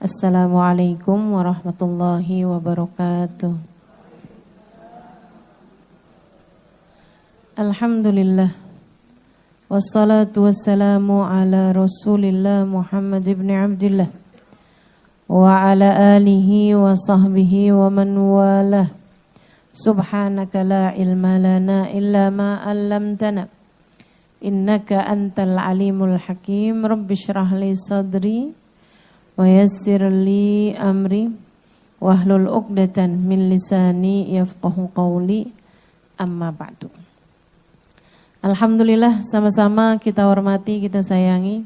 Assalamualaikum warahmatullahi wabarakatuh. Alhamdulillah. Wassalatu wassalamu ala Rasulillah Muhammad ibn Abdillah wa ala alihi wa sahbihi wa man walah. Subhanaka la ilma lana illa ma 'allamtana. Innaka antal alimul hakim. Rabbi shrah li sadri wa yassir li amri wahlul 'uqdatan min lisani yafqahu qawli. Amma ba'du. Alhamdulillah, sama-sama kita hormati, kita sayangi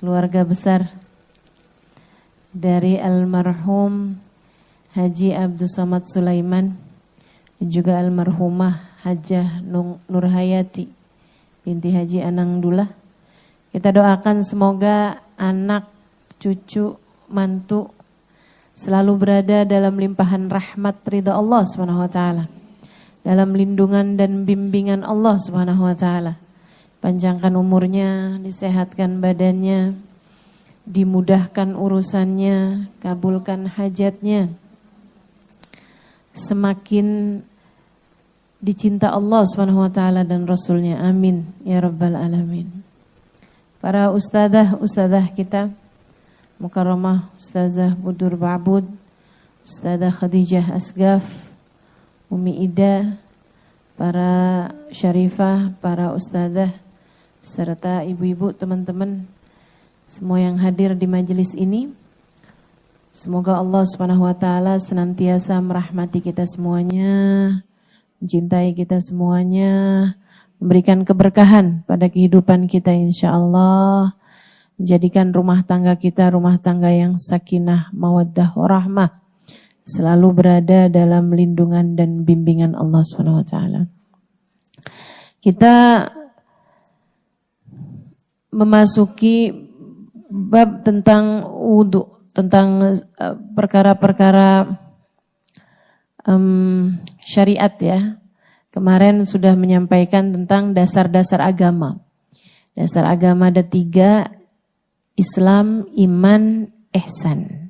keluarga besar dari almarhum Haji Abdus Samad Sulaiman dan juga almarhumah Hajah Nurhayati binti Haji Anangdullah. Kita doakan semoga anak, cucu, mantu selalu berada dalam limpahan rahmat ridha Allah Subhanahu wa taala, dalam lindungan dan bimbingan Allah Subhanahu wa taala. Panjangkan umurnya, disehatkan badannya, dimudahkan urusannya, kabulkan hajatnya. Semakin dicinta Allah Subhanahu wa taala dan Rasulnya. Amin ya rabbal alamin. Para ustadzah kita, Mukarramah Ustazah Budur Ba'bud, Ustazah Khadijah Asgaf, Umi Ida, para syarifah, para ustazah, serta ibu-ibu, teman-teman, semua yang hadir di majelis ini. Semoga Allah Subhanahu wa taala senantiasa merahmati kita semuanya, mencintai kita semuanya, memberikan keberkahan pada kehidupan kita insyaallah, menjadikan rumah tangga kita rumah tangga yang sakinah, mawaddah, warahmah, selalu berada dalam lindungan dan bimbingan Allah Subhanahu wa taala. Kita memasuki bab tentang wudu, tentang perkara-perkara syariat ya. Kemarin sudah menyampaikan tentang dasar-dasar agama. Dasar agama ada 3, Islam, iman, ihsan.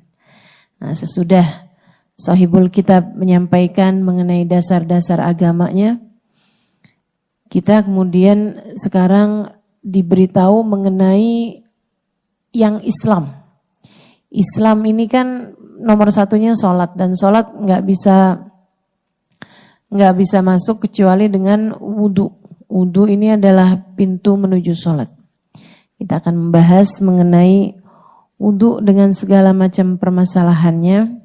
Nah, sesudah Sahibul Kitab menyampaikan mengenai dasar-dasar agamanya, kita kemudian sekarang diberitahu mengenai yang Islam. Islam ini kan nomor satunya sholat, dan sholat nggak bisa masuk kecuali dengan wudu. Wudu ini adalah pintu menuju sholat. Kita akan membahas mengenai wudu dengan segala macam permasalahannya.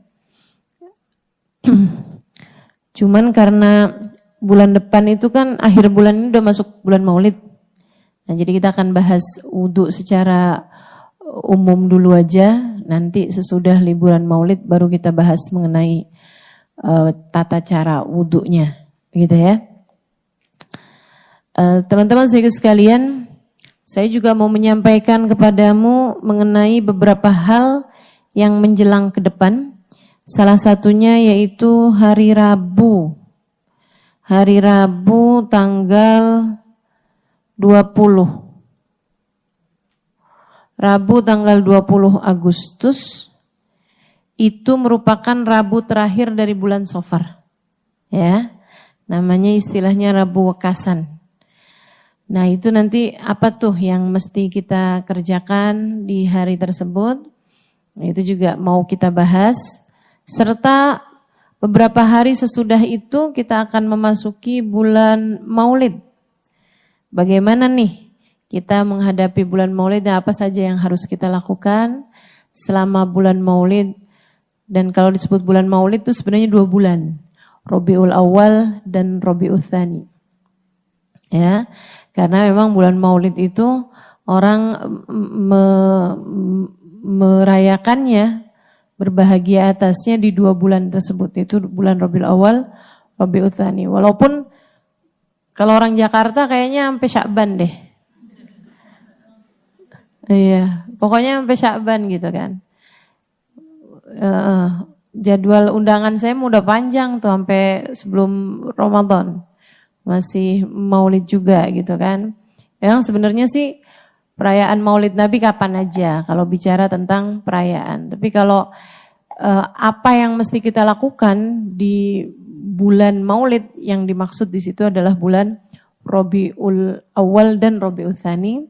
Cuman karena bulan depan itu kan akhir bulan ini udah masuk bulan Maulid. Nah, jadi kita akan bahas wudu secara umum dulu aja. Nanti sesudah liburan Maulid baru kita bahas mengenai tata cara wudunya, gitu ya. Teman-teman sekalian, saya juga mau menyampaikan kepadamu mengenai beberapa hal yang menjelang ke depan. Salah satunya yaitu hari Rabu. Hari Rabu tanggal 20. Rabu tanggal 20 Agustus itu merupakan Rabu terakhir dari bulan Safar. Ya. Namanya istilahnya Rabu Wekasan. Nah, itu nanti apa tuh yang mesti kita kerjakan di hari tersebut? Nah, itu juga mau kita bahas. Serta beberapa hari sesudah itu kita akan memasuki bulan Maulid. Bagaimana nih kita menghadapi bulan Maulid dan apa saja yang harus kita lakukan selama bulan Maulid. Dan kalau disebut bulan Maulid itu sebenarnya 2 bulan. Rabiul Awal dan Rabiul Tsani. Ya, karena memang bulan Maulid itu orang merayakannya, berbahagia atasnya di 2 bulan tersebut, yaitu bulan Rabiul Awal, Rabiul Tsani. Walaupun kalau orang Jakarta kayaknya sampai Sya'ban deh. Iya, pokoknya sampai Sya'ban gitu kan. Jadwal undangan saya udah panjang tuh sampai sebelum Ramadan. Masih Maulid juga gitu kan. Yang sebenarnya sih perayaan Maulid Nabi kapan aja kalau bicara tentang perayaan. Tapi kalau apa yang mesti kita lakukan di bulan Maulid, yang dimaksud di situ adalah bulan Rabiul Awal dan Rabiul Tsani,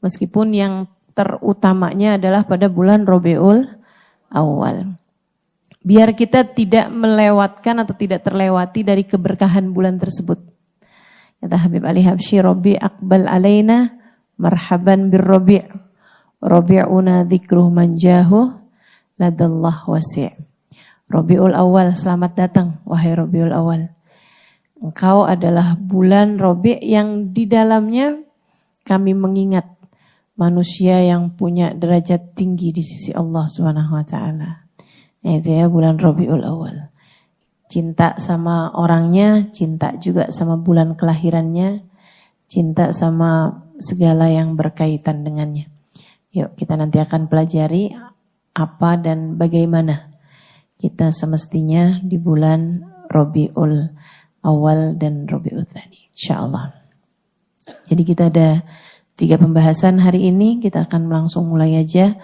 meskipun yang terutamanya adalah pada bulan Rabiul Awal. Biar kita tidak melewatkan atau tidak terlewati dari keberkahan bulan tersebut. Kata Habib Ali Habsyi, Rabi' aqbal alaina marhaban bir Rabi'. Rabi'una dzikruh manjahu ladallah wasi'. Rabiul Awal, selamat datang wahai Rabiul Awal. Engkau adalah bulan Rabi' yang di dalamnya kami mengingat manusia yang punya derajat tinggi di sisi Allah Subhanahu wa taala. Itu ya bulan Rabiul Awal. Cinta sama orangnya, cinta juga sama bulan kelahirannya, cinta sama segala yang berkaitan dengannya. Yuk kita nanti akan pelajari apa dan bagaimana kita semestinya di bulan Rabiul Awal dan Rabiul Tsani, insyaallah. Jadi kita ada 3 pembahasan hari ini, kita akan langsung mulai aja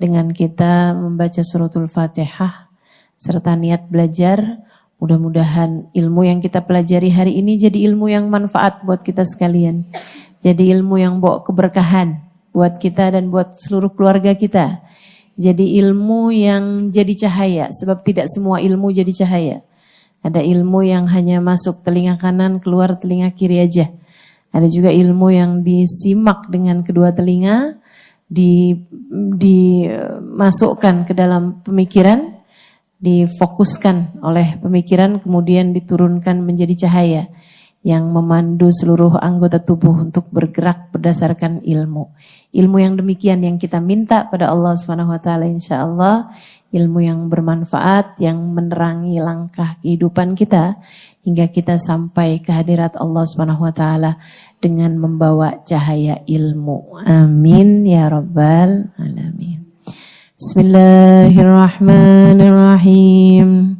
dengan kita membaca suratul Fatihah serta niat belajar. Mudah-mudahan ilmu yang kita pelajari hari ini jadi ilmu yang manfaat buat kita sekalian. Jadi ilmu yang bawa keberkahan buat kita dan buat seluruh keluarga kita. Jadi ilmu yang jadi cahaya, sebab tidak semua ilmu jadi cahaya. Ada ilmu yang hanya masuk telinga kanan, keluar telinga kiri aja. Ada juga ilmu yang disimak dengan kedua telinga, dimasukkan ke dalam pemikiran, difokuskan oleh pemikiran, kemudian diturunkan menjadi cahaya yang memandu seluruh anggota tubuh untuk bergerak berdasarkan ilmu. Ilmu yang demikian yang kita minta pada Allah Subhanahu wa taala, insyaallah, ilmu yang bermanfaat, yang menerangi langkah kehidupan kita hingga kita sampai ke hadirat Allah Subhanahu wa taala dengan membawa cahaya ilmu. Amin ya rabbal alamin. Bismillahirrahmanirrahim.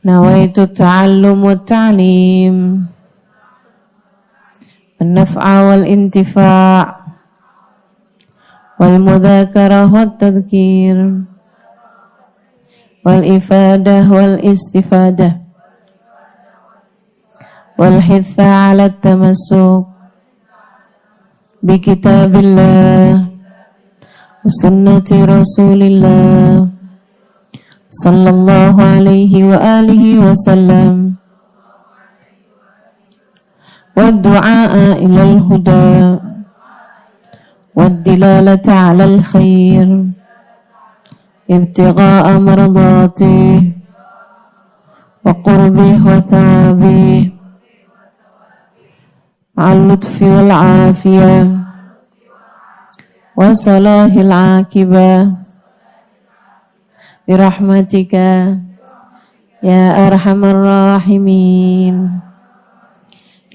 Nawaitu ta'allum wa ta'lim an-naf'a wal intifa' wal mudzakarah wat tadhkir wal ifadah wal istifadah wal hitha 'ala at-tamassuk bi kitabillah wa sunnati Rasulillah sallallahu alaihi wa alihi wa sallam wa du'a ila al-huda wa dilalata 'ala al-khair ibtigha'a mardati wa qurbi wa thabi ma'al lutfi wal 'afiyah wa salahil 'aqibah birahmatika ya arhamar rahimin.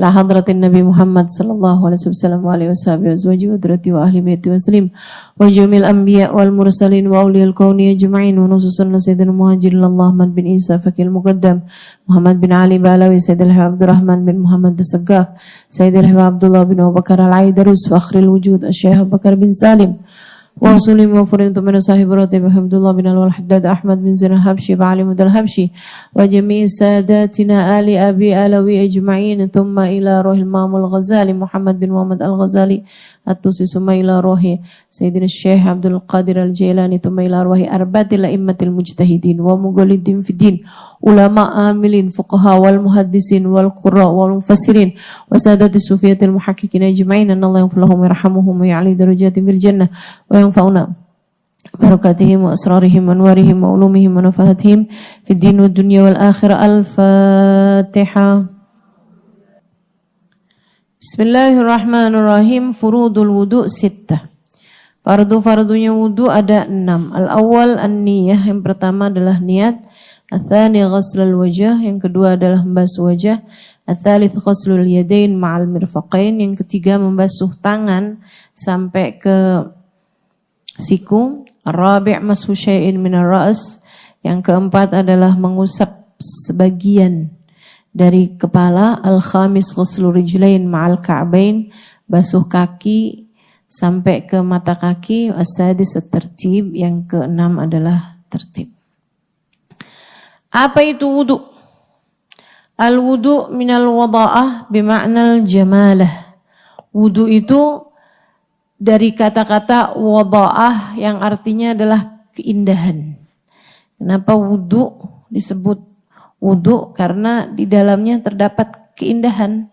La hadratin Nabi Muhammad sallallahu alaihi wasallam wa alihi washabihi wa dzurriyyati wa ahli baiti waslim wa jamil anbiya wal mursalin wa awliyal kauni ajma'in wa khususan sayyidina muhajirin Ahmad bin Isa Fakil Muqaddam Muhammad bin Ali Balawi Sayyidil Habib Abdurrahman bin Muhammad As-Saggaf Sayyidil Habib Abdullah bin Abu Bakar Al-Aidarus wa akhril wujud Syekh Abu Bakar bin Salim wa usulim wa furintu min sahib ratib Abdullah bin Al-Haddad Ahmad bin Zain Habsyi wa Ali Mudal Habsyi wa jami' sadatina ali abi alawi ajma'in thumma ila ruhil Imamul Ghazali Muhammad bin Muhammad Al-Ghazali at-Tusi summa ila ruhi Sayyidina Syekh Abdul Qadir Al-Jailani thumma ila ruhi arbatil a'immatil mujtahidin wa mughalidin fiddin ulama amilin fuqaha wal muhaddisin wal qurra wal mufassirin wa sadati sufiyatil muhaqqiqin ajma'in anallahu yaflahum yarhamuhum wa ya'li darajatin bil jannah wa yanfa'una barakatihim wa asrarihim wa anwarihim wa ulumihim wa nafahatihim fid din wad dunya wal akhirah. Al-Fatihah. Bismillahirrahmanirrahim. Furudul wudu' sittah. Fardu-fardunya wudu ada 6. Al-awwal an-niyah, yang pertama adalah niat. Al-thani ghaslul wajah, yang kedua adalah membasuh wajah. Al-thalith ghaslul yadain ma'al mirfaqain, yang ketiga membasuh tangan sampai ke siku. Ar-rabi' mashu syai'in minar ra's, yang keempat adalah mengusap sebagian dari kepala. Al-khamis ghuslu rijlain ma'al ka'bain, basuh kaki sampai ke mata kaki. As-sadis at-tartib, yang keenam adalah tertib. Apa itu wudu? Al-wudu minal wada'ah bima'nal jamalah. Wudu itu dari kata-kata wada'ah yang artinya adalah keindahan. Kenapa wudu disebut wudu? Karena di dalamnya terdapat keindahan,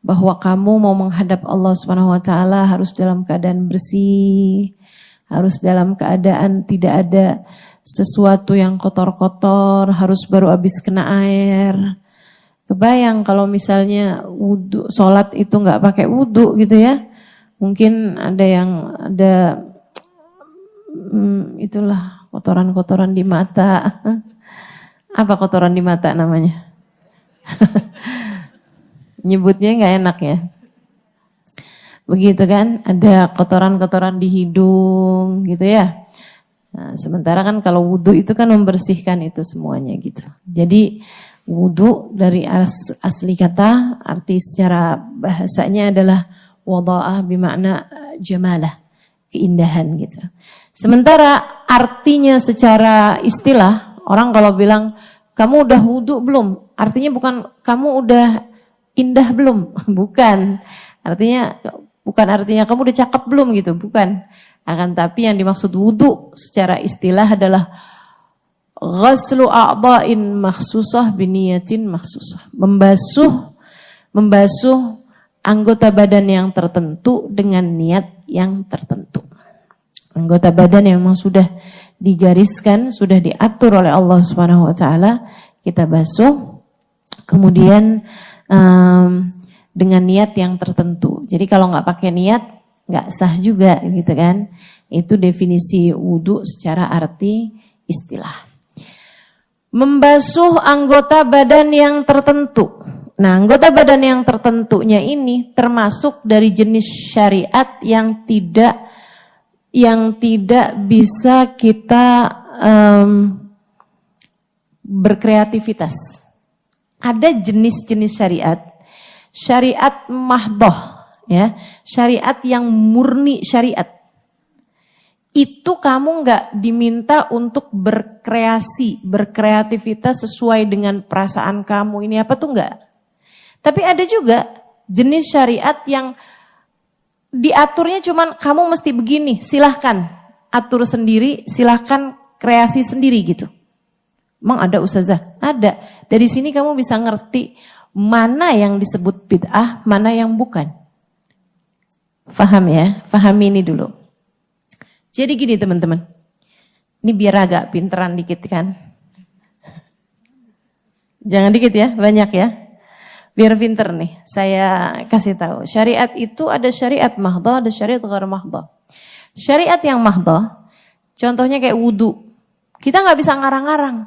bahwa kamu mau menghadap Allah Subhanahu wa taala harus dalam keadaan bersih, harus dalam keadaan tidak ada sesuatu yang kotor-kotor, harus baru habis kena air. Kebayang kalau misalnya wudu, sholat itu nggak pakai wudu gitu ya. Mungkin ada yang itulah kotoran-kotoran di mata. Apa kotoran di mata namanya? Nyebutnya nggak enak ya. Begitu kan, ada kotoran-kotoran di hidung gitu ya. Nah, sementara kan kalau wudu itu kan membersihkan itu semuanya gitu. Jadi wudu dari asli kata, arti secara bahasanya adalah wada'ah bimakna jamalah, keindahan gitu. Sementara artinya secara istilah, orang kalau bilang kamu udah wudu belum? Artinya bukan kamu udah indah belum? Bukan. Bukan artinya kamu udah cakep belum gitu, bukan. Akan tapi yang dimaksud wudu secara istilah adalah ghaslu a'dha'in makhsusah biniyatin makhsusah. Membasuh anggota badan yang tertentu dengan niat yang tertentu. Anggota badan yang memang sudah digariskan, sudah diatur oleh Allah Subhanahu wa taala, kita basuh kemudian dengan niat yang tertentu. Jadi kalau nggak pakai niat nggak sah juga gitu kan. Itu definisi wudu secara arti istilah. Membasuh anggota badan yang tertentu. Nah, anggota badan yang tertentunya ini termasuk dari jenis syariat yang tidak bisa kita berkreativitas. Ada jenis-jenis syariat mahdhah, ya, syariat yang murni syariat. Itu kamu nggak diminta untuk berkreativitas sesuai dengan perasaan kamu. Ini apa tuh nggak? Tapi ada juga jenis syariat yang diaturnya cuman kamu mesti begini, silahkan atur sendiri, silahkan kreasi sendiri gitu. Emang ada ustazah? Ada. Dari sini kamu bisa ngerti mana yang disebut bid'ah, mana yang bukan. Faham ya? Fahami ini dulu. Jadi gini teman-teman, ini biar agak pinteran dikit kan. Jangan dikit ya, banyak ya. Biar pinter nih, saya kasih tahu. Syariat itu ada syariat mahdhah, ada syariat ghair mahdhah. Syariat yang mahdhah, contohnya kayak wudu. Kita nggak bisa ngarang-ngarang.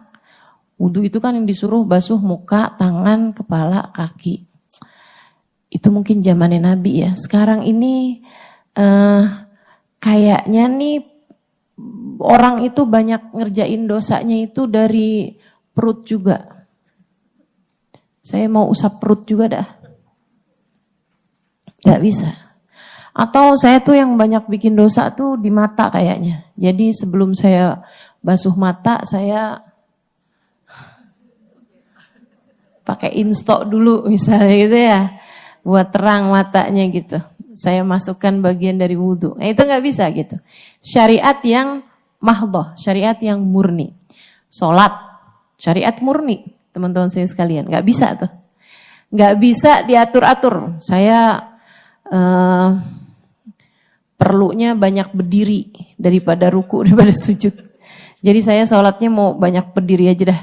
Wudu itu kan yang disuruh basuh muka, tangan, kepala, kaki. Itu mungkin zamannya Nabi ya. Sekarang ini kayaknya nih orang itu banyak ngerjain dosanya itu dari perut juga. Saya mau usap perut juga dah. Gak bisa. Atau saya tuh yang banyak bikin dosa tuh di mata kayaknya. Jadi sebelum saya basuh mata, saya pakai instok dulu misalnya gitu ya. Buat terang matanya gitu. Saya masukkan bagian dari wudhu. Nah, itu gak bisa gitu. Syariat yang mahdhah, syariat yang murni. Sholat, syariat murni. Teman-teman saya sekalian, nggak bisa tuh, nggak bisa diatur-atur. Saya perlunya banyak berdiri daripada ruku daripada sujud. Jadi saya sholatnya mau banyak berdiri aja dah,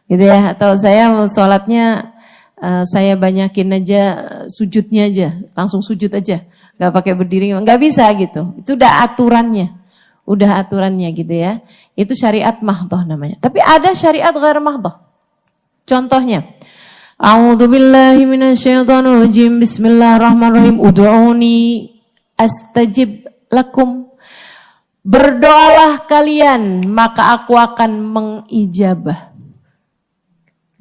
gitu ya. Atau saya mau sholatnya saya banyakin aja sujudnya aja, langsung sujud aja, nggak pakai berdiri, nggak bisa gitu. Itu udah aturannya gitu ya. Itu syariat mahdhah namanya. Tapi ada syariat ghair mahdhah. Contohnya, a'udzubillahi minasyaitonirrajim, bismillahirrahmanirrahim, ud'uni astajib lakum. Berdoalah kalian, maka aku akan mengijabah.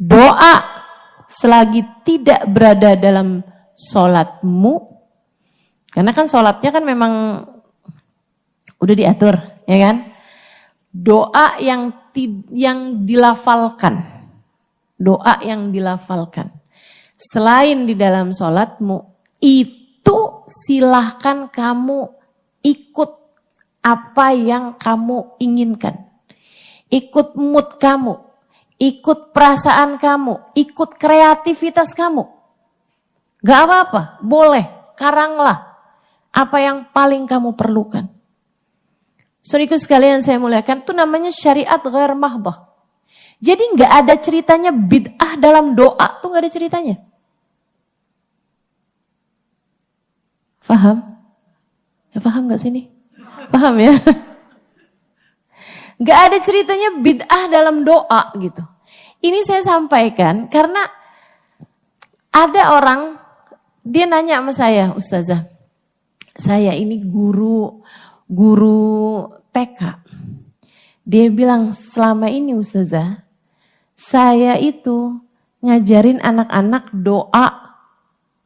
Doa selagi tidak berada dalam sholatmu, Karena kan sholatnya kan memang udah diatur, ya kan? Doa yang dilafalkan. Doa yang dilafalkan. Selain di dalam sholatmu, itu silahkan kamu ikut apa yang kamu inginkan. Ikut mood kamu, ikut perasaan kamu, ikut kreativitas kamu. Gak apa-apa, boleh, karanglah apa yang paling kamu perlukan. Saudaraku sekalian saya muliakan, itu namanya syariat ghair mahdah. Jadi gak ada ceritanya bid'ah dalam doa, tuh gak ada ceritanya. Faham? Ya paham gak sini? Paham ya? Gak ada ceritanya bid'ah dalam doa gitu. Ini saya sampaikan karena ada orang, dia nanya sama saya, Ustazah, saya ini guru TK. Dia bilang, selama ini Ustazah, saya itu ngajarin anak-anak doa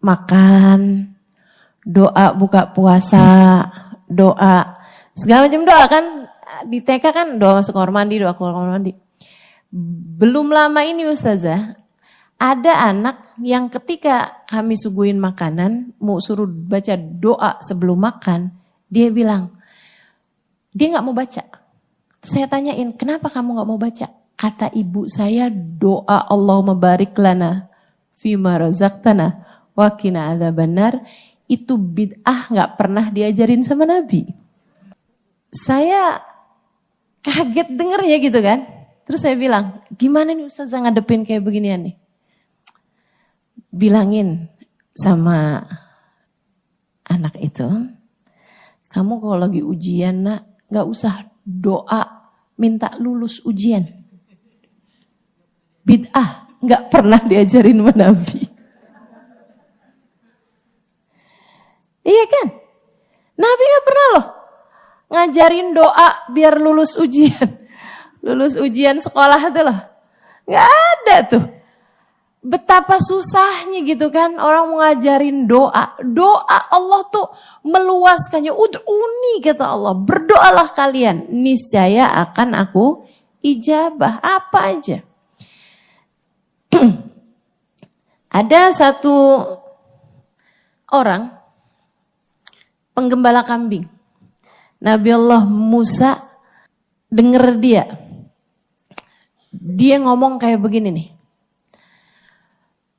makan, doa buka puasa, doa segala macam doa kan. Di TK kan doa masuk kamar mandi, doa keluar kamar mandi. Belum lama ini Ustazah, ada anak yang ketika kami suguhin makanan, mau suruh baca doa sebelum makan, dia bilang, dia gak mau baca. Saya tanyain, kenapa kamu gak mau baca? Kata ibu saya, doa Allahumma barik lana fima razaqtana wa qina adzabannar, itu bid'ah gak pernah diajarin sama Nabi. Saya kaget dengernya gitu kan. Terus saya bilang, gimana nih Ustazah ngadepin kayak beginian nih? Bilangin sama anak itu, kamu kalau lagi ujian nak, gak usah doa minta lulus ujian. Bid'ah, gak pernah diajarin sama Nabi. Iya kan? Nabi gak pernah loh ngajarin doa biar lulus ujian. Lulus ujian sekolah itu loh. Gak ada tuh. Betapa susahnya gitu kan orang mau ngajarin doa. Doa Allah tuh meluaskannya. Ud'uni kata Allah. Berdoalah kalian. Niscaya akan aku ijabah. Apa aja. Ada satu orang penggembala kambing. Nabi Allah Musa denger dia. Dia ngomong kayak begini nih.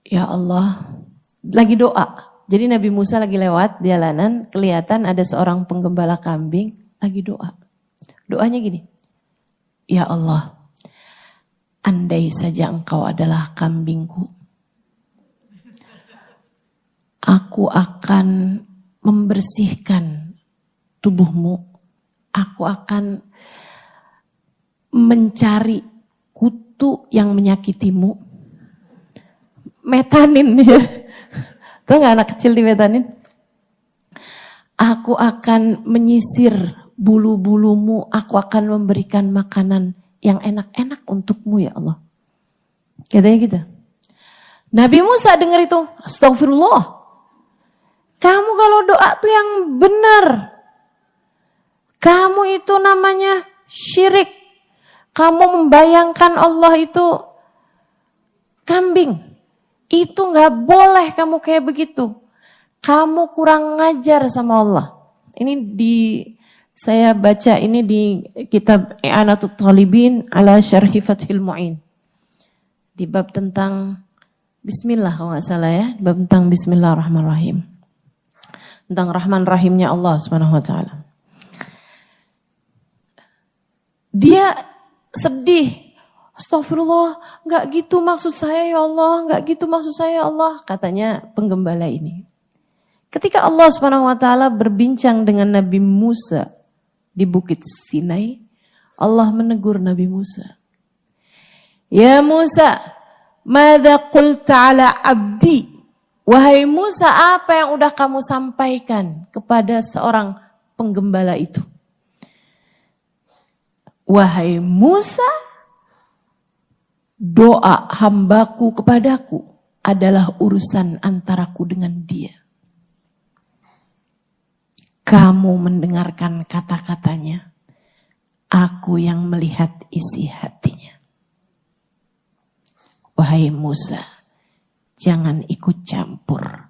Ya Allah, lagi doa. Jadi Nabi Musa lagi lewat di jalanan, kelihatan ada seorang penggembala kambing lagi doa. Doanya gini. Ya Allah, andai saja engkau adalah kambingku, aku akan membersihkan tubuhmu. Aku akan mencari kutu yang menyakitimu. Metanin ya. Tahu gak anak kecil di metanin? Aku akan menyisir bulu-bulumu. Aku akan memberikan makanan yang enak-enak untukmu ya Allah. Katanya gitu. Nabi Musa dengar itu. Astagfirullah. Kamu kalau doa tuh yang benar. Kamu itu namanya syirik. Kamu membayangkan Allah itu kambing. Itu gak boleh kamu kayak begitu. Kamu kurang ngajar sama Allah. Ini saya baca ini di kitab I'anatul Talibin ala Syarhi Fathil Mu'in. Di bab tentang Bismillah kalau gak salah ya. Bab tentang Bismillahirrahmanirrahim. Tentang Rahman Rahimnya Allah Subhanahu wa taala. Dia sedih. Astagfirullah, gak gitu maksud saya ya Allah, gak gitu maksud saya ya Allah. Katanya penggembala ini. Ketika Allah Subhanahu wa taala berbincang dengan Nabi Musa di Bukit Sinai, Allah menegur Nabi Musa. Ya Musa, madza qulta ala abdi? Wahai Musa, apa yang udah kamu sampaikan kepada seorang penggembala itu? Wahai Musa, doa hambaku kepadaku adalah urusan antaraku dengan dia. kamu mendengarkan kata-katanya, aku yang melihat isi hatinya. Wahai Musa, jangan ikut campur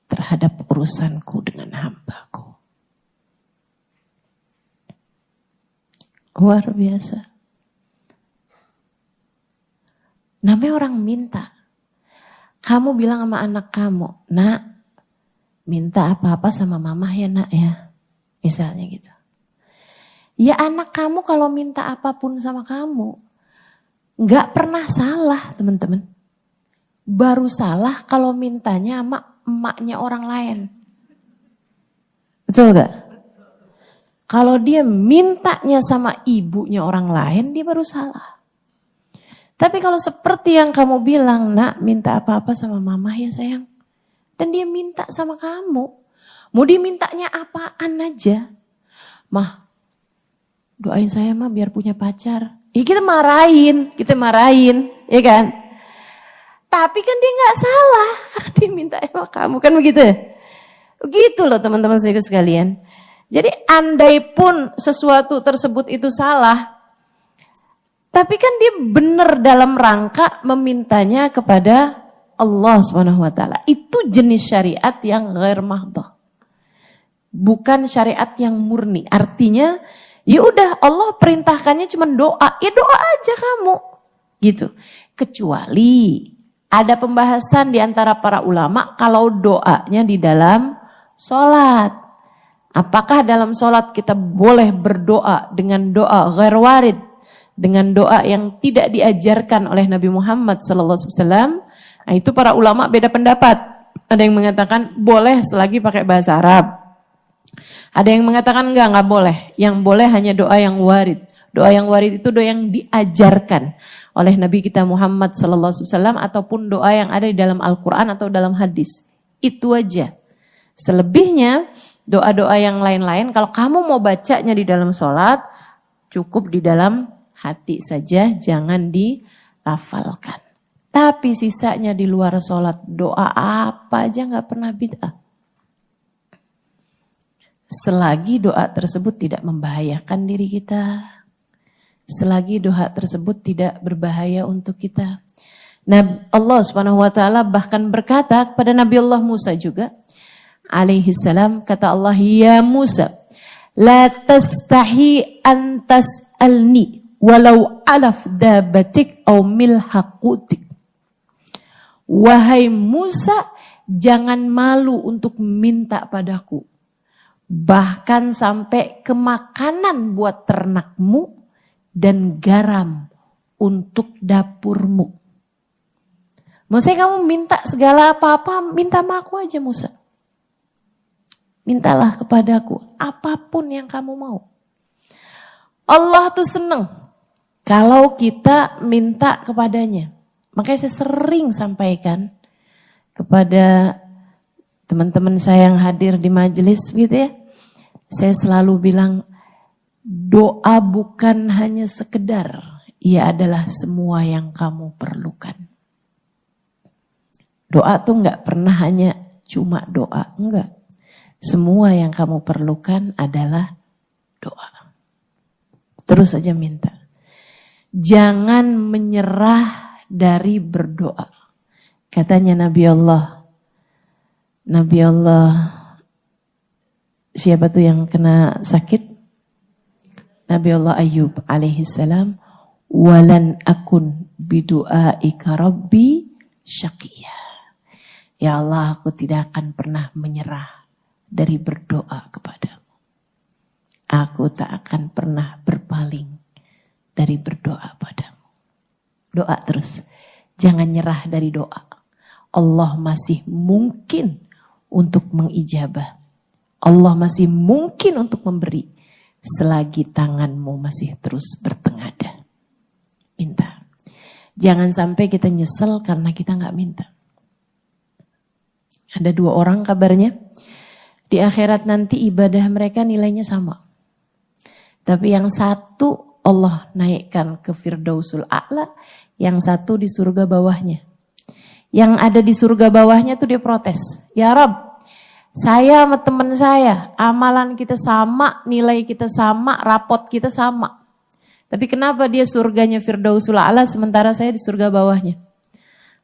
terhadap urusanku dengan hambaku. Luar biasa. Namanya orang minta. Kamu bilang sama anak kamu, nak, minta apa-apa sama mama ya nak ya. Misalnya gitu. Ya anak kamu kalau minta apapun sama kamu, gak pernah salah teman-teman. Baru salah kalau mintanya sama emaknya orang lain. Betul gak? Kalau dia mintanya sama ibunya orang lain, dia baru salah. Tapi kalau seperti yang kamu bilang, nak minta apa-apa sama mama ya sayang. Dan dia minta sama kamu. Mau dimintanya apaan aja. Mah, doain saya mah biar punya pacar. Ya kita marahin, ya kan. Tapi kan dia gak salah karena dia minta sama kamu, kan begitu. Begitu loh teman-teman saya sekalian. Jadi andai pun sesuatu tersebut itu salah, tapi kan dia benar dalam rangka memintanya kepada Allah SWT. Itu jenis syariat yang ghair mahdhah. Bukan syariat yang murni. Artinya, ya udah Allah perintahkannya cuma doa. Ya doa aja kamu. Gitu. Kecuali ada pembahasan di antara para ulama kalau doanya di dalam sholat. Apakah dalam sholat kita boleh berdoa dengan doa ghair warid? Dengan doa yang tidak diajarkan oleh Nabi Muhammad SAW, nah itu para ulama beda pendapat. Ada yang mengatakan boleh selagi pakai bahasa Arab. Ada yang mengatakan enggak boleh. Yang boleh hanya doa yang warid. Doa yang warid itu doa yang diajarkan oleh Nabi kita Muhammad SAW ataupun doa yang ada di dalam Al-Quran atau dalam hadis. Itu aja. Selebihnya doa-doa yang lain-lain kalau kamu mau bacanya di dalam sholat cukup di dalam hati saja, jangan dilafalkan. Tapi sisanya di luar sholat, doa apa aja gak pernah bid'ah. Selagi doa tersebut tidak membahayakan diri kita. Selagi doa tersebut tidak berbahaya untuk kita. Nah, Allah SWT bahkan berkata kepada Nabi Allah Musa juga, alaihi salam, kata Allah, ya Musa, la tastahi antas alni. Walau alaf dabatik au milhaqutik. Wahai Musa, jangan malu untuk minta padaku. Bahkan sampai ke makanan buat ternakmu dan garam untuk dapurmu. Maksudnya kamu minta segala apa-apa, minta sama aku aja Musa. Mintalah kepadaku apapun yang kamu mau. Allah tuh seneng kalau kita minta kepadanya. Makanya saya sering sampaikan kepada teman-teman saya yang hadir di majelis gitu ya. Saya selalu bilang, doa bukan hanya sekedar, ia adalah semua yang kamu perlukan. Doa tuh gak pernah hanya cuma doa, enggak. Semua yang kamu perlukan adalah doa. Terus aja minta. Jangan menyerah dari berdoa. Katanya Nabi Allah, siapa tuh yang kena sakit? Nabi Allah Ayub alaihi salam, walan akun bidu'aika rabbi syaqiyya. Ya Allah, aku tidak akan pernah menyerah dari berdoa kepadamu. Aku tak akan pernah berpaling dari berdoa padamu. Doa terus. Jangan nyerah dari doa. Allah masih mungkin untuk mengijabah. Allah masih mungkin untuk memberi. Selagi tanganmu masih terus bertengadah. Minta. Jangan sampai kita nyesel karena kita gak minta. Ada 2 orang kabarnya. Di akhirat nanti ibadah mereka nilainya sama. Tapi yang satu Allah naikkan ke Firdausul A'la, yang satu di surga bawahnya. Yang ada di surga bawahnya tuh dia protes. Ya Rabb, Saya sama teman saya, amalan kita sama, nilai kita sama, rapot kita sama. Tapi kenapa dia surganya Firdausul A'la sementara saya di surga bawahnya?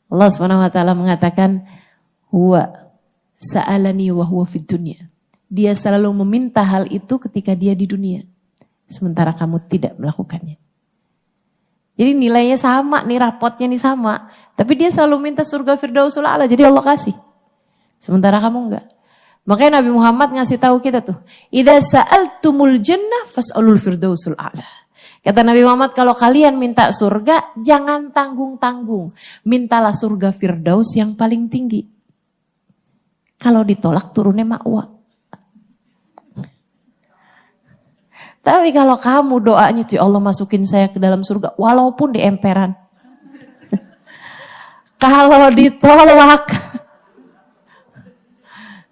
Allah SWT mengatakan, huwa sa'alani wa huwa fid dunya. Dia selalu meminta hal itu ketika dia di dunia. Sementara kamu tidak melakukannya. Jadi nilainya sama, nih rapotnya nih sama. Tapi dia selalu minta surga Firdausul A'la, jadi Allah kasih. Sementara kamu enggak. Makanya Nabi Muhammad ngasih tahu kita tuh, idza sa'altumul jannah fas'alul firdausul a'la. Kata Nabi Muhammad, kalau kalian minta surga, jangan tanggung-tanggung. Mintalah surga Firdaus yang paling tinggi. Kalau ditolak turunnya ma'wa. Tapi kalau kamu doanya tuh, Allah masukin saya ke dalam surga, walaupun di emperan. Kalau ditolak,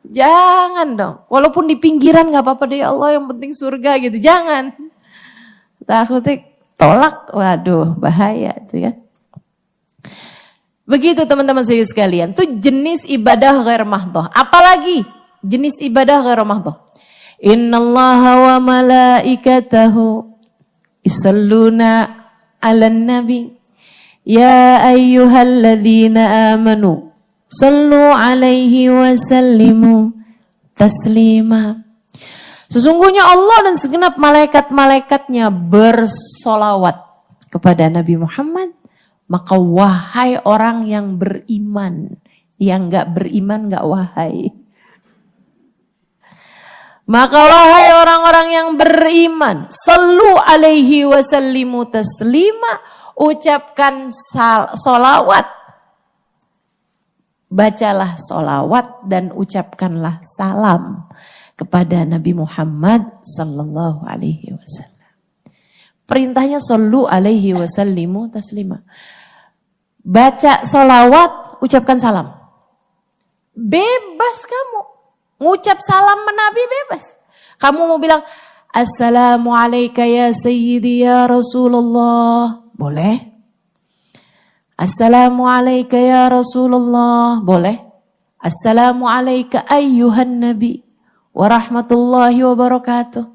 jangan dong. Walaupun di pinggiran gak apa-apa deh, ya Allah yang penting surga gitu. Jangan. Takutnya tolak, waduh bahaya itu ya. Begitu teman-teman saya sekalian. Itu jenis ibadah ghair mahdhah. Apalagi jenis ibadah ghair mahdhah. Innallaha wa malaikatahu yusalluna 'alan nabi. Ya ayyuhalladzina amanu sallu 'alaihi wa sallimu taslima. Sesungguhnya Allah dan segenap malaikat-malaikatnya bersolawat kepada Nabi Muhammad. Maka wahai orang yang beriman. Yang gak beriman gak wahai. Maka wahai orang-orang yang beriman. Sallu alaihi wa sallimu taslima. Ucapkan solawat. Bacalah solawat dan ucapkanlah salam kepada Nabi Muhammad sallallahu alaihi wasallam. Perintahnya sallu alaihi wasallimu taslima. Baca solawat, ucapkan salam. Bebas kamu. Ngucap salam Nabi bebas. Kamu mau bilang, assalamu alayka ya sayyidi ya Rasulullah. Boleh. Assalamu alayka ya Rasulullah. Boleh. Assalamu alayka ayyuhan nabi. Warahmatullahi wabarakatuh.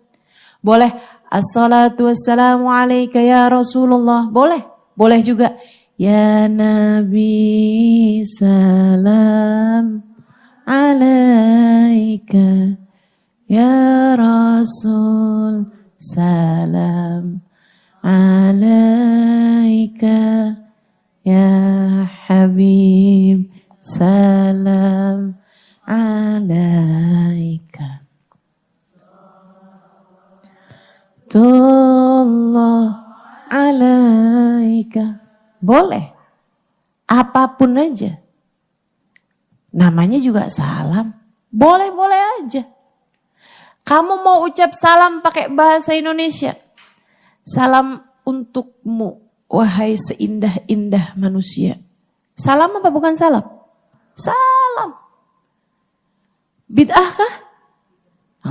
Boleh. Assalatu wassalamu alayka ya Rasulullah. Boleh. Boleh juga. Ya Nabi salam alayka. Ya Rasul salam alayka. Ya Habib salam alaika. Tullah alaika. Boleh. Apapun aja. Namanya juga salam. Boleh-boleh aja. Kamu mau ucap salam pakai bahasa Indonesia. Salam untukmu, wahai seindah-indah manusia. Salam apa bukan salam? Salam. Bid'ah kah?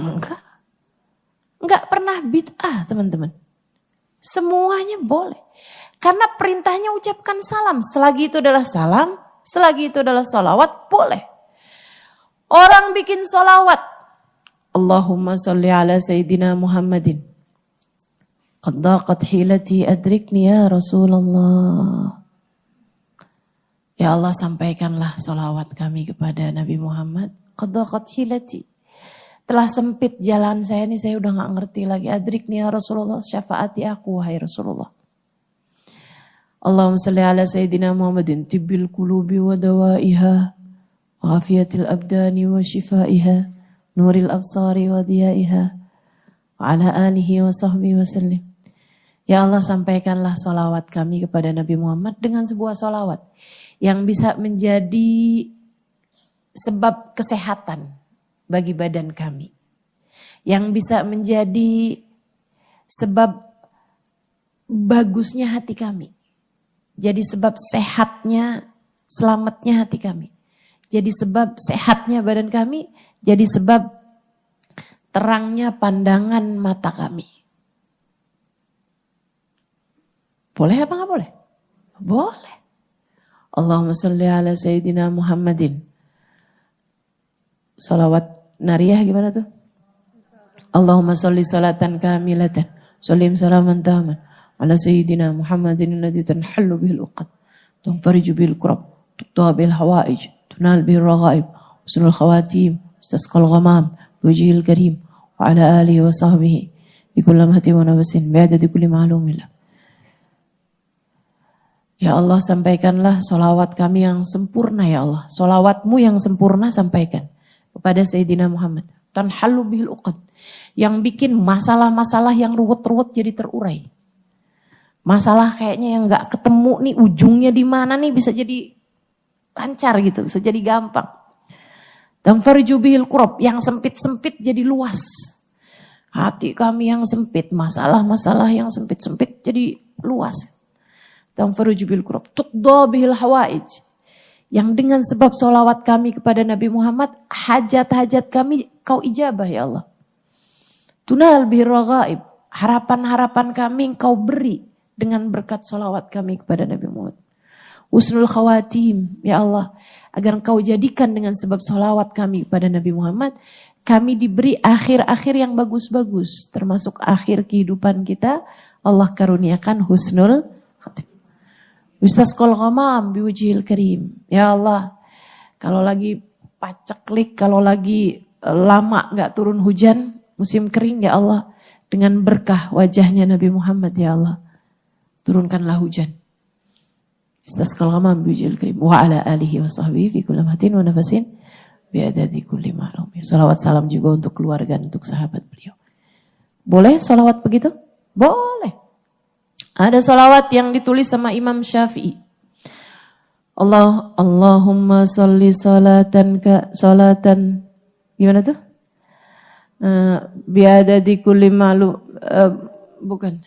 Enggak. Enggak pernah bid'ah teman-teman. Semuanya boleh. Karena perintahnya ucapkan salam. Selagi itu adalah salam, selagi itu adalah sholawat, boleh. Orang bikin sholawat. Allahumma salli ala Sayyidina Muhammadin. Qad daqat hilati adrikni ya Rasulullah. Ya Allah, sampaikanlah sholawat kami kepada Nabi Muhammad. Qad daqat hilati. Telah sempit jalan saya ini, saya udah gak ngerti lagi. Adrikni ya Rasulullah, syafaati aku wahai Rasulullah. Allahumma salli ala Sayyidina Muhammadin tibbil qulubi wa dawaiha wa afiyatil abdani wa shifaiha nuril absari wa diyaiha wa ala alihi wa sahbihi wa sallim. Ya Allah, sampaikanlah solawat kami kepada Nabi Muhammad dengan sebuah solawat yang bisa menjadi sebab kesehatan bagi badan kami. Yang bisa menjadi sebab bagusnya hati kami. Jadi sebab sehatnya, selamatnya hati kami. Jadi sebab sehatnya badan kami. Jadi sebab terangnya pandangan mata kami. Boleh apa gak boleh? Boleh. Allahumma salli ala Sayyidina Muhammadin. Salawat Nariyah gimana tuh? Allahumma sholli salatan kamilatan, sallim salaman taman, ala sayyidina Muhammadin alladhi tanhallu bihil uqad, tunfariju bihil kurab, tuqta bihil hawaij, tunal bihil raghaib, husnul khawatim, istasqal ghamam, biwajhil karim, wa ala alihi wa sahbihi, bikulli lamhatin wa nafasin, bi'adadi kulli ma'lumin lak. Ya Allah, sampaikanlah solawat kami yang sempurna ya Allah. Solawatmu yang sempurna sampaikan kepada Sayyidina Muhammad. Tanhallu bihil uqad. Yang bikin masalah-masalah yang ruwet-ruwet jadi terurai. Masalah kayaknya yang gak ketemu nih ujungnya di mana nih bisa jadi lancar gitu. Bisa jadi gampang. Tanfariju bihil kurab. Yang sempit-sempit jadi luas. Hati kami yang sempit. Masalah-masalah yang sempit-sempit jadi luas. Tanfariju bihil kurab, tuqda bihil hawaij. Yang dengan sebab solawat kami kepada Nabi Muhammad, hajat-hajat kami kau ijabah ya Allah. Tunal bihil raghaib, harapan-harapan kami kau beri dengan berkat solawat kami kepada Nabi Muhammad. Husnul khawatim ya Allah, agar kau jadikan dengan sebab solawat kami kepada Nabi Muhammad, kami diberi akhir-akhir yang bagus-bagus. Termasuk akhir kehidupan kita, Allah karuniakan husnul khatim. Istasqal ghamam biwajhil karim. Ya Allah, kalau lagi paceklik, kalau lagi lama gak turun hujan, musim kering ya Allah, dengan berkah wajahnya Nabi Muhammad ya Allah, turunkanlah hujan. Istasqal ghamam biwajhil karim wa ala alihi wa sahbihi fi kulli lamhatin wa nafasin bi'adadi kulli ma'lum. Salawat salam juga untuk keluarga, untuk sahabat beliau. Boleh salawat begitu? Boleh. Ada salawat yang ditulis sama Imam Syafi'i. Allahumma salli salatan gimana tuh? Biadadi kulli ma'lum, bukan.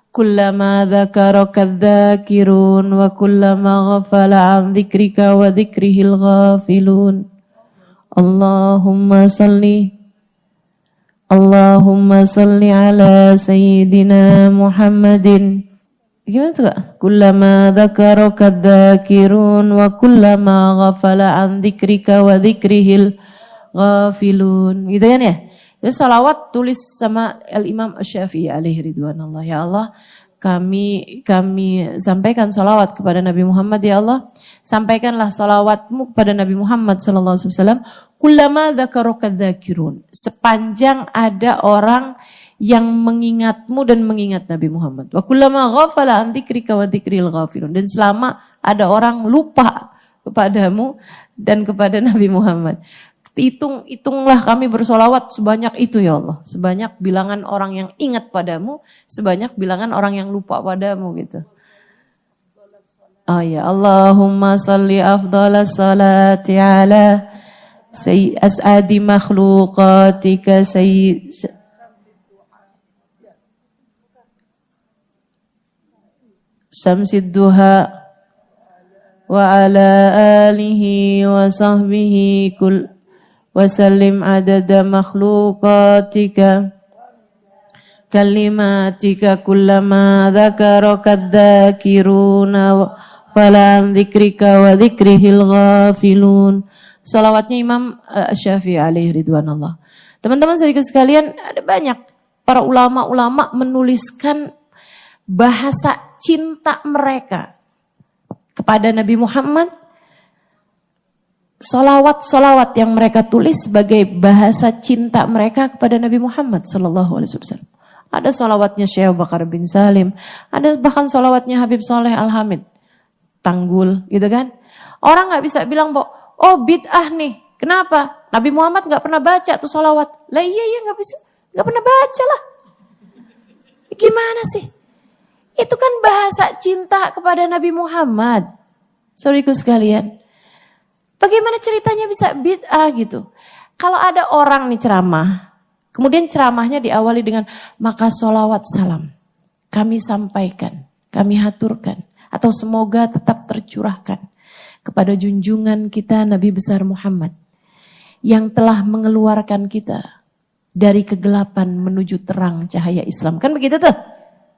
Kullama dzakaraka dzakirun wa kullama ghafala an dzikrika wa dzikrihil ghafilun. Allahumma salli ala sayyidina Muhammadin. Gimana tuh Kak? Kullama dzakaraka dzakirun wa kullama ghafala an dzikrika wa dzikrihil ghafilun. Gitu kan ya? Jadi salawat tulis sama Al-Imam Asy-Syafi'i alaihi ridwanullah. Ya Allah, kami sampaikan salawat kepada Nabi Muhammad ya Allah. Sampaikanlah salawatmu kepada Nabi Muhammad sallallahu alaihi wasallam. Kullama dzakaraka dzakirun. Sepanjang ada orang yang mengingatmu dan mengingat Nabi Muhammad. Wa kullama ghafala an dzikrika wa dzikril ghafilun. Dan selama ada orang lupa kepadamu dan kepada Nabi Muhammad. Hitunglah kami bersolawat sebanyak itu ya Allah. Sebanyak bilangan orang yang ingat padamu, sebanyak bilangan orang yang lupa padamu gitu. Oh ya, Allahumma salli afdalas salati ala as'adi makhluqatika sayyid Syamsid duha wa ala alihi wa sahbihi wasallim adada makhluqatika kalimatika kullama dzakaraka dzakiruna falam dzikrika wa dzikrihil ghafilun. Salawatnya Imam Syafi'i alaihi ridwanullah. Teman-teman saudaraku sekalian, ada banyak para ulama-ulama menuliskan bahasa cinta mereka kepada Nabi Muhammad. Salawat-salawat yang mereka tulis sebagai bahasa cinta mereka kepada Nabi Muhammad sallallahu alaihi wasallam. Ada salawatnya Syekh Abu Bakar bin Salim, ada bahkan salawatnya Habib Saleh Al-Hamid, Tanggul gitu kan. Orang gak bisa bilang, oh bid'ah nih, kenapa? Nabi Muhammad gak pernah baca tuh salawat. Lah iya gak pernah baca lah. Gimana sih? Itu kan bahasa cinta kepada Nabi Muhammad. Saudaraku sekalian, bagaimana ceritanya bisa bid'ah gitu? Kalau ada orang nih ceramah, kemudian ceramahnya diawali dengan maka sholawat salam kami sampaikan, kami haturkan, atau semoga tetap tercurahkan kepada junjungan kita Nabi besar Muhammad yang telah mengeluarkan kita dari kegelapan menuju terang cahaya Islam. Kan begitu tuh?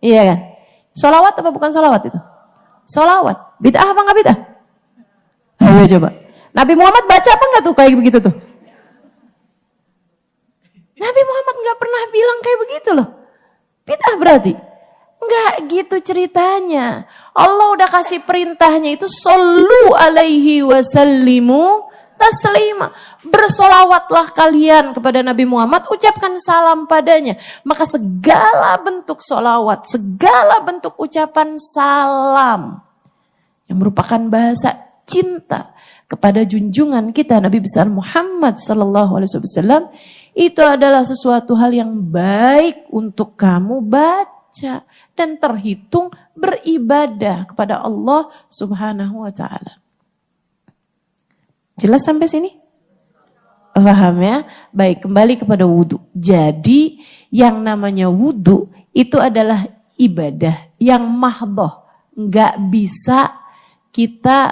Iya kan? Sholawat apa bukan sholawat itu? Sholawat. Bid'ah apa enggak bid'ah? Ayo coba. Nabi Muhammad baca apa enggak tuh kayak begitu tuh? Nabi Muhammad nggak pernah bilang kayak begitu loh. Bid'ah berarti. Nggak gitu ceritanya. Allah udah kasih perintahnya itu sallu alaihi wasallimu taslima. Bersolawatlah kalian kepada Nabi Muhammad, ucapkan salam padanya. Maka segala bentuk solawat, segala bentuk ucapan salam yang merupakan bahasa cinta kepada junjungan kita Nabi besar Muhammad sallallahu alaihi wasallam, itu adalah sesuatu hal yang baik untuk kamu baca dan terhitung beribadah kepada Allah Subhanahu wa taala. Jelas sampai sini? Paham ya? Baik, kembali kepada wudu. Jadi yang namanya wudu itu adalah ibadah yang mahdhah. Enggak bisa kita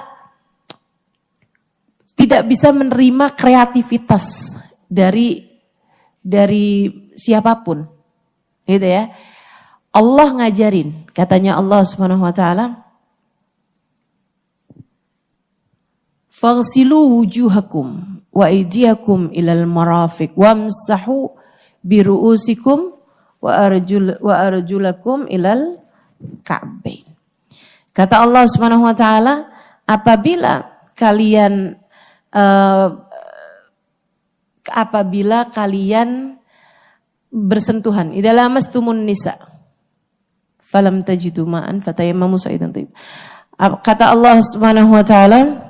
tidak bisa menerima kreativitas dari siapapun. Gitu ya. Allah ngajarin, katanya Allah Subhanahu wa taala, faghsilu wujuhakum wa aydiyakum ilal marafiq wamsahu biru'usikum wa arjulakum ilal ka'bain. Kata Allah Subhanahu wa taala, apabila kalian bersentuhan, idza lamastumun nisa falam tajidu ma'an fatayammamu sa'idan thayyib. Kata Allah Subhanahu wa taala,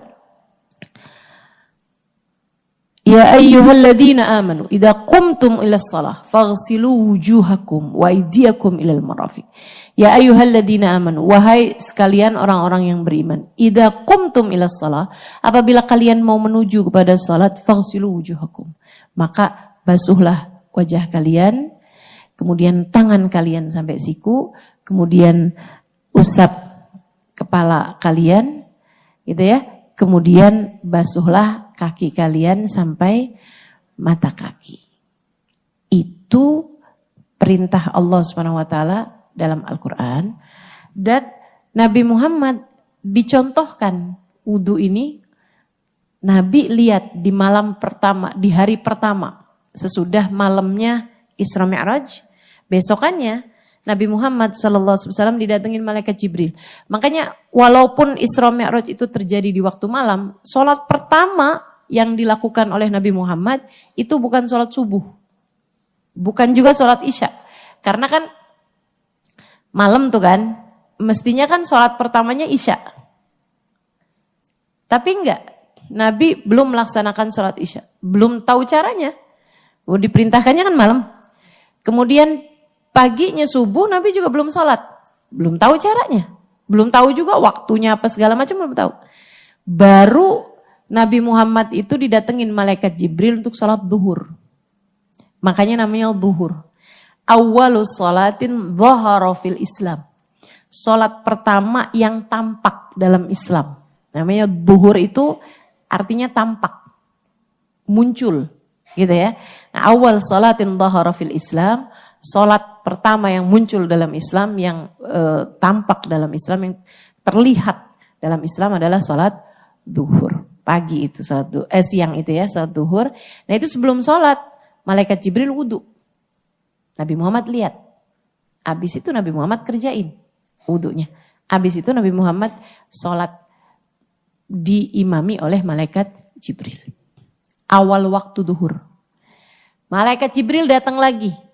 ya ayyuhalladzina amanu idza qumtum ilas shalah faghsilu wujuhakum wa aydiyakum ilal marafiq. Ya ayyuhalladzina amanu, wahai sekalian orang-orang yang beriman, idza qumtum ilas shalah, apabila kalian mau menuju kepada salat, faghsilu wujuhakum, maka basuhlah wajah kalian, kemudian tangan kalian sampai siku, kemudian usap kepala kalian, gitu ya. Kemudian basuhlah kaki kalian sampai mata kaki. Itu perintah Allah Subhanahu wa taala dalam Al-Qur'an, dan Nabi Muhammad dicontohkan wudu ini. Nabi lihat di malam pertama, di hari pertama sesudah malamnya Isra Mi'raj, besokannya Nabi Muhammad SAW didatengin malaikat Jibril. Makanya walaupun Isra Mi'raj itu terjadi di waktu malam, sholat pertama yang dilakukan oleh Nabi Muhammad itu bukan sholat subuh. Bukan juga sholat isya. Karena kan malam tuh kan, mestinya kan sholat pertamanya isya. Tapi enggak, Nabi belum melaksanakan sholat isya. Belum tahu caranya. Diperintahkannya kan malam. Kemudian paginya subuh Nabi juga belum sholat. Belum tahu caranya. Belum tahu juga waktunya apa segala macam, belum tahu. Baru Nabi Muhammad itu didatengin malaikat Jibril untuk sholat duhur. Makanya namanya duhur. Awwalus sholatin dhahara fil Islam. Sholat pertama yang tampak dalam Islam. Namanya duhur itu artinya tampak. Muncul. Gitu ya. Nah, awal sholatin dhahara fil Islam. Sholat pertama yang muncul dalam Islam, yang tampak dalam Islam, yang terlihat dalam Islam adalah sholat duhur. Pagi itu sholat siang itu ya, sholat duhur. Nah itu sebelum sholat, malaikat Jibril wudu. Nabi Muhammad lihat. Habis itu Nabi Muhammad kerjain wudunya. Habis itu Nabi Muhammad sholat diimami oleh malaikat Jibril. Awal waktu duhur. Malaikat Jibril datang lagi.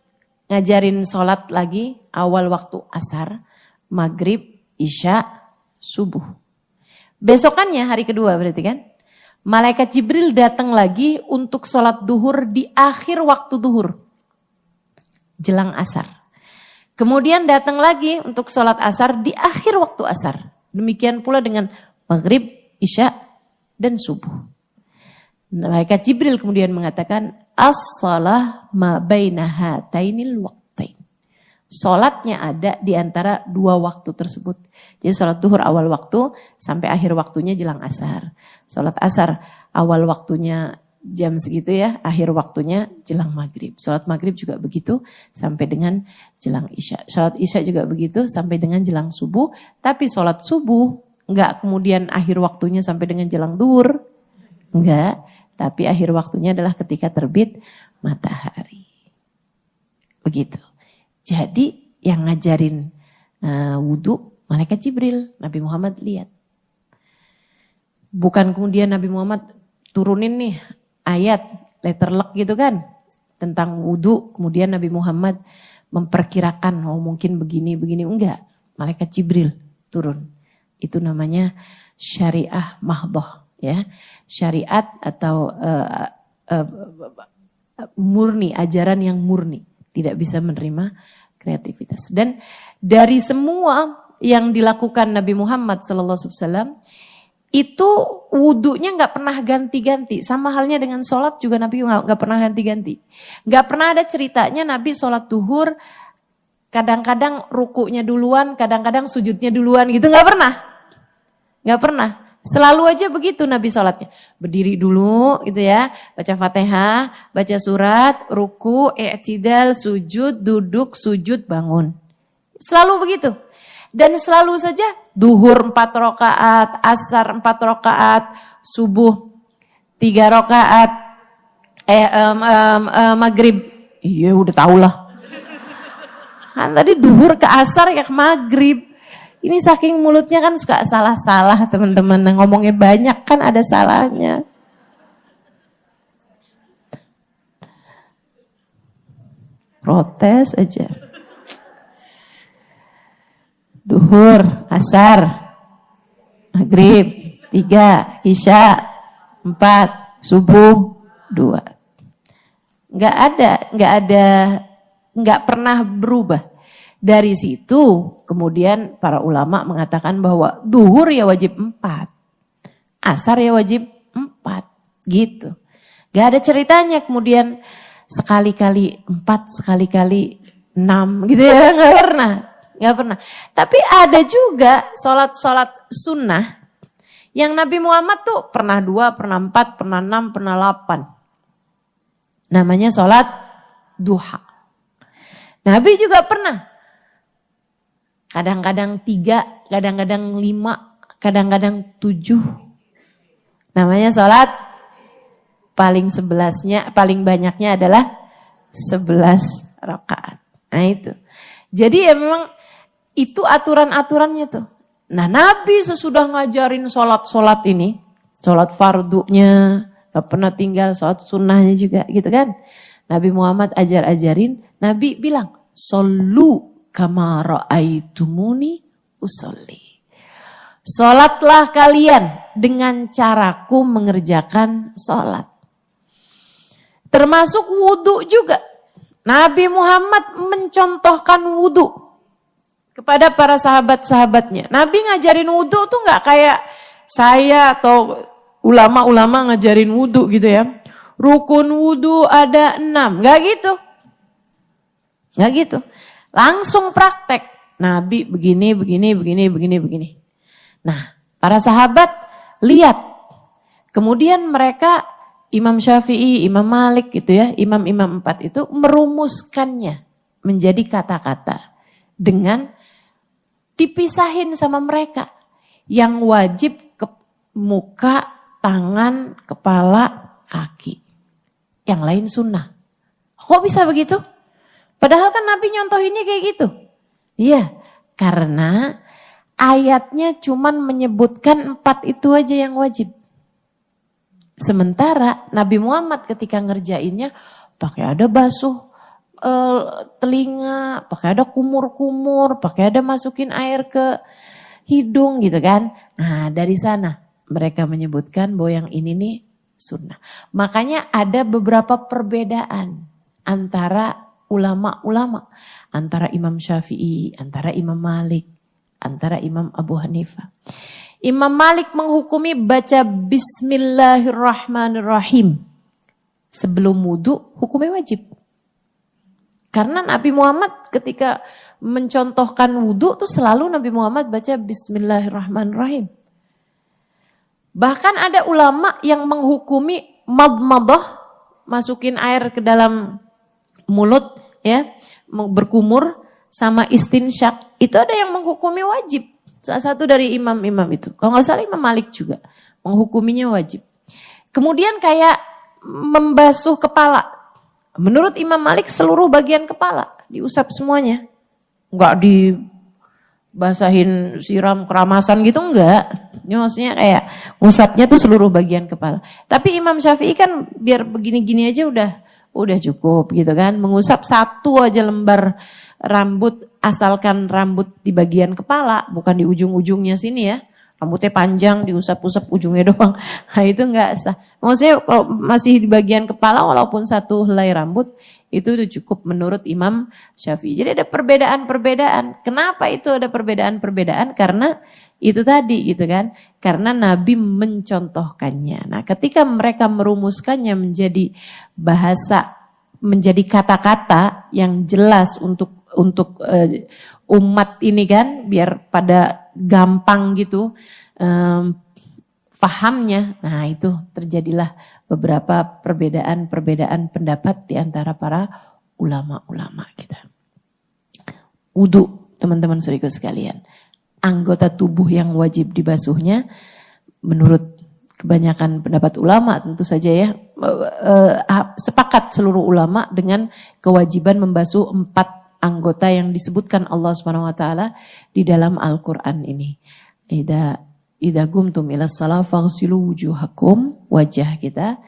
Ngajarin sholat lagi awal waktu asar, maghrib, isya, subuh. Besokannya hari kedua berarti kan. Malaikat Jibril datang lagi untuk sholat duhur di akhir waktu duhur. Jelang asar. Kemudian datang lagi untuk sholat asar di akhir waktu asar. Demikian pula dengan maghrib, isya, dan subuh. Malaikat Jibril kemudian mengatakan, as-shalah ma baina hatainil waqtain. Salatnya ada di antara dua waktu tersebut. Jadi salat duhur awal waktu sampai akhir waktunya jelang asar. Salat asar awal waktunya jam segitu ya, akhir waktunya jelang maghrib. Salat maghrib juga begitu sampai dengan jelang isya. Salat isya juga begitu sampai dengan jelang subuh. Tapi salat subuh enggak kemudian akhir waktunya sampai dengan jelang duhur. Enggak. Tapi akhir waktunya adalah ketika terbit matahari. Begitu. Jadi yang ngajarin wudhu malaikat Jibril, Nabi Muhammad lihat. Bukan kemudian Nabi Muhammad turunin nih ayat letterlek gitu kan tentang wudhu, kemudian Nabi Muhammad memperkirakan mungkin begini enggak. Malaikat Jibril turun. Itu namanya syariah mahdoh, ya. Syariat atau murni, ajaran yang murni, tidak bisa menerima kreativitas. Dan dari semua yang dilakukan Nabi Muhammad SAW itu wudhunya nggak pernah ganti-ganti. Sama halnya dengan sholat juga Nabi nggak pernah ganti-ganti. Nggak pernah ada ceritanya Nabi sholat duhur kadang-kadang rukunya duluan, kadang-kadang sujudnya duluan gitu, nggak pernah. Nggak pernah. Selalu aja begitu Nabi sholatnya. Berdiri dulu gitu ya, baca Fatihah, baca surat, ruku, i'tidal, sujud, duduk, sujud, bangun. Selalu begitu. Dan selalu saja duhur 4 rakaat, asar 4 rakaat, subuh 3 rakaat, maghrib. Iya udah tau lah. Kan tadi duhur ke asar ya ke maghrib. Ini saking mulutnya kan suka salah-salah teman-teman. Nah, ngomongnya banyak kan ada salahnya. Protes aja. Duhur, asar, maghrib, 3, isya, 4, subuh, 2. Nggak pernah berubah. Dari situ kemudian para ulama mengatakan bahwa duhur ya wajib 4, asar ya wajib 4, gitu. Gak ada ceritanya kemudian sekali-kali 4, sekali-kali 6 gitu ya, gak pernah. Tapi ada juga sholat-sholat sunnah yang Nabi Muhammad tuh pernah 2, pernah 4, pernah 6, pernah 8. Namanya sholat duha. Nabi juga pernah. Kadang-kadang 3, kadang-kadang 5, kadang-kadang 7. Namanya sholat paling banyaknya adalah 11 rakaat. Nah itu. Jadi ya memang itu aturan-aturannya tuh. Nah Nabi sesudah ngajarin sholat ini, sholat fardunya, gak pernah tinggal sholat sunnahnya juga gitu kan. Nabi Muhammad ajarin, Nabi bilang, "Shollu kama ra'aitumuni usolli." Sholatlah kalian dengan caraku mengerjakan sholat. Termasuk wudhu juga. Nabi Muhammad mencontohkan wudhu kepada para sahabat-sahabatnya. Nabi ngajarin wudhu tuh gak kayak saya atau ulama-ulama ngajarin wudhu gitu ya. Rukun wudhu ada 6, gak gitu. Gak gitu. Langsung praktek. Nabi begini. Nah, para sahabat lihat. Kemudian mereka Imam Syafi'i, Imam Malik gitu ya, imam-imam 4 itu merumuskannya menjadi kata-kata dengan dipisahin sama mereka. Yang wajib ke muka, tangan, kepala, kaki. Yang lain sunnah. Kok bisa begitu? Padahal kan Nabi nyontohinnya kayak gitu. Iya, karena ayatnya cuman menyebutkan 4 itu aja yang wajib. Sementara Nabi Muhammad ketika ngerjainnya pakai ada basuh telinga, pakai ada kumur-kumur, pakai ada masukin air ke hidung gitu kan. Nah dari sana mereka menyebutkan bahwa yang ini nih sunnah. Makanya ada beberapa perbedaan antara ulama-ulama, antara Imam Syafi'i, antara Imam Malik, antara Imam Abu Hanifah. Imam Malik menghukumi baca Bismillahirrahmanirrahim sebelum wudhu, hukumnya wajib. Karena Nabi Muhammad ketika mencontohkan wudhu tuh selalu Nabi Muhammad baca Bismillahirrahmanirrahim. Bahkan ada ulama yang menghukumi madmadah, masukin air ke dalam mulut ya, berkumur sama istinsyak. Itu ada yang menghukumi wajib. Salah satu dari imam-imam itu. Kalau nggak salah Imam Malik juga menghukuminya wajib. Kemudian kayak membasuh kepala. Menurut Imam Malik seluruh bagian kepala. diusap semuanya. Enggak dibasahin siram keramasan gitu, enggak. Ini maksudnya kayak ngusapnya tuh seluruh bagian kepala. Tapi Imam Syafi'i kan biar begini-gini aja udah cukup gitu kan. Mengusap satu aja lembar rambut, asalkan rambut di bagian kepala, bukan di ujung-ujungnya sini ya. Rambutnya panjang, diusap-usap ujungnya doang. Nah itu enggak sah. Maksudnya kalau masih di bagian kepala walaupun satu helai rambut, itu udah cukup menurut Imam Syafi'i. Jadi ada perbedaan-perbedaan. Kenapa itu ada perbedaan-perbedaan? Karena itu tadi gitu kan. Karena Nabi mencontohkannya. Nah ketika mereka merumuskannya menjadi bahasa, menjadi kata-kata yang jelas untuk umat ini kan, biar pada gampang gitu fahamnya. Nah itu terjadilah beberapa perbedaan pendapat di antara para ulama-ulama kita. Wudu, teman-teman saudaraku sekalian, anggota tubuh yang wajib dibasuhnya menurut kebanyakan pendapat ulama tentu saja ya, sepakat seluruh ulama dengan kewajiban membasuh 4 anggota yang disebutkan Allah SWT di dalam Al-Quran ini. Idza gumtum ila shalah faghsilu wujuhakum, wajah kita,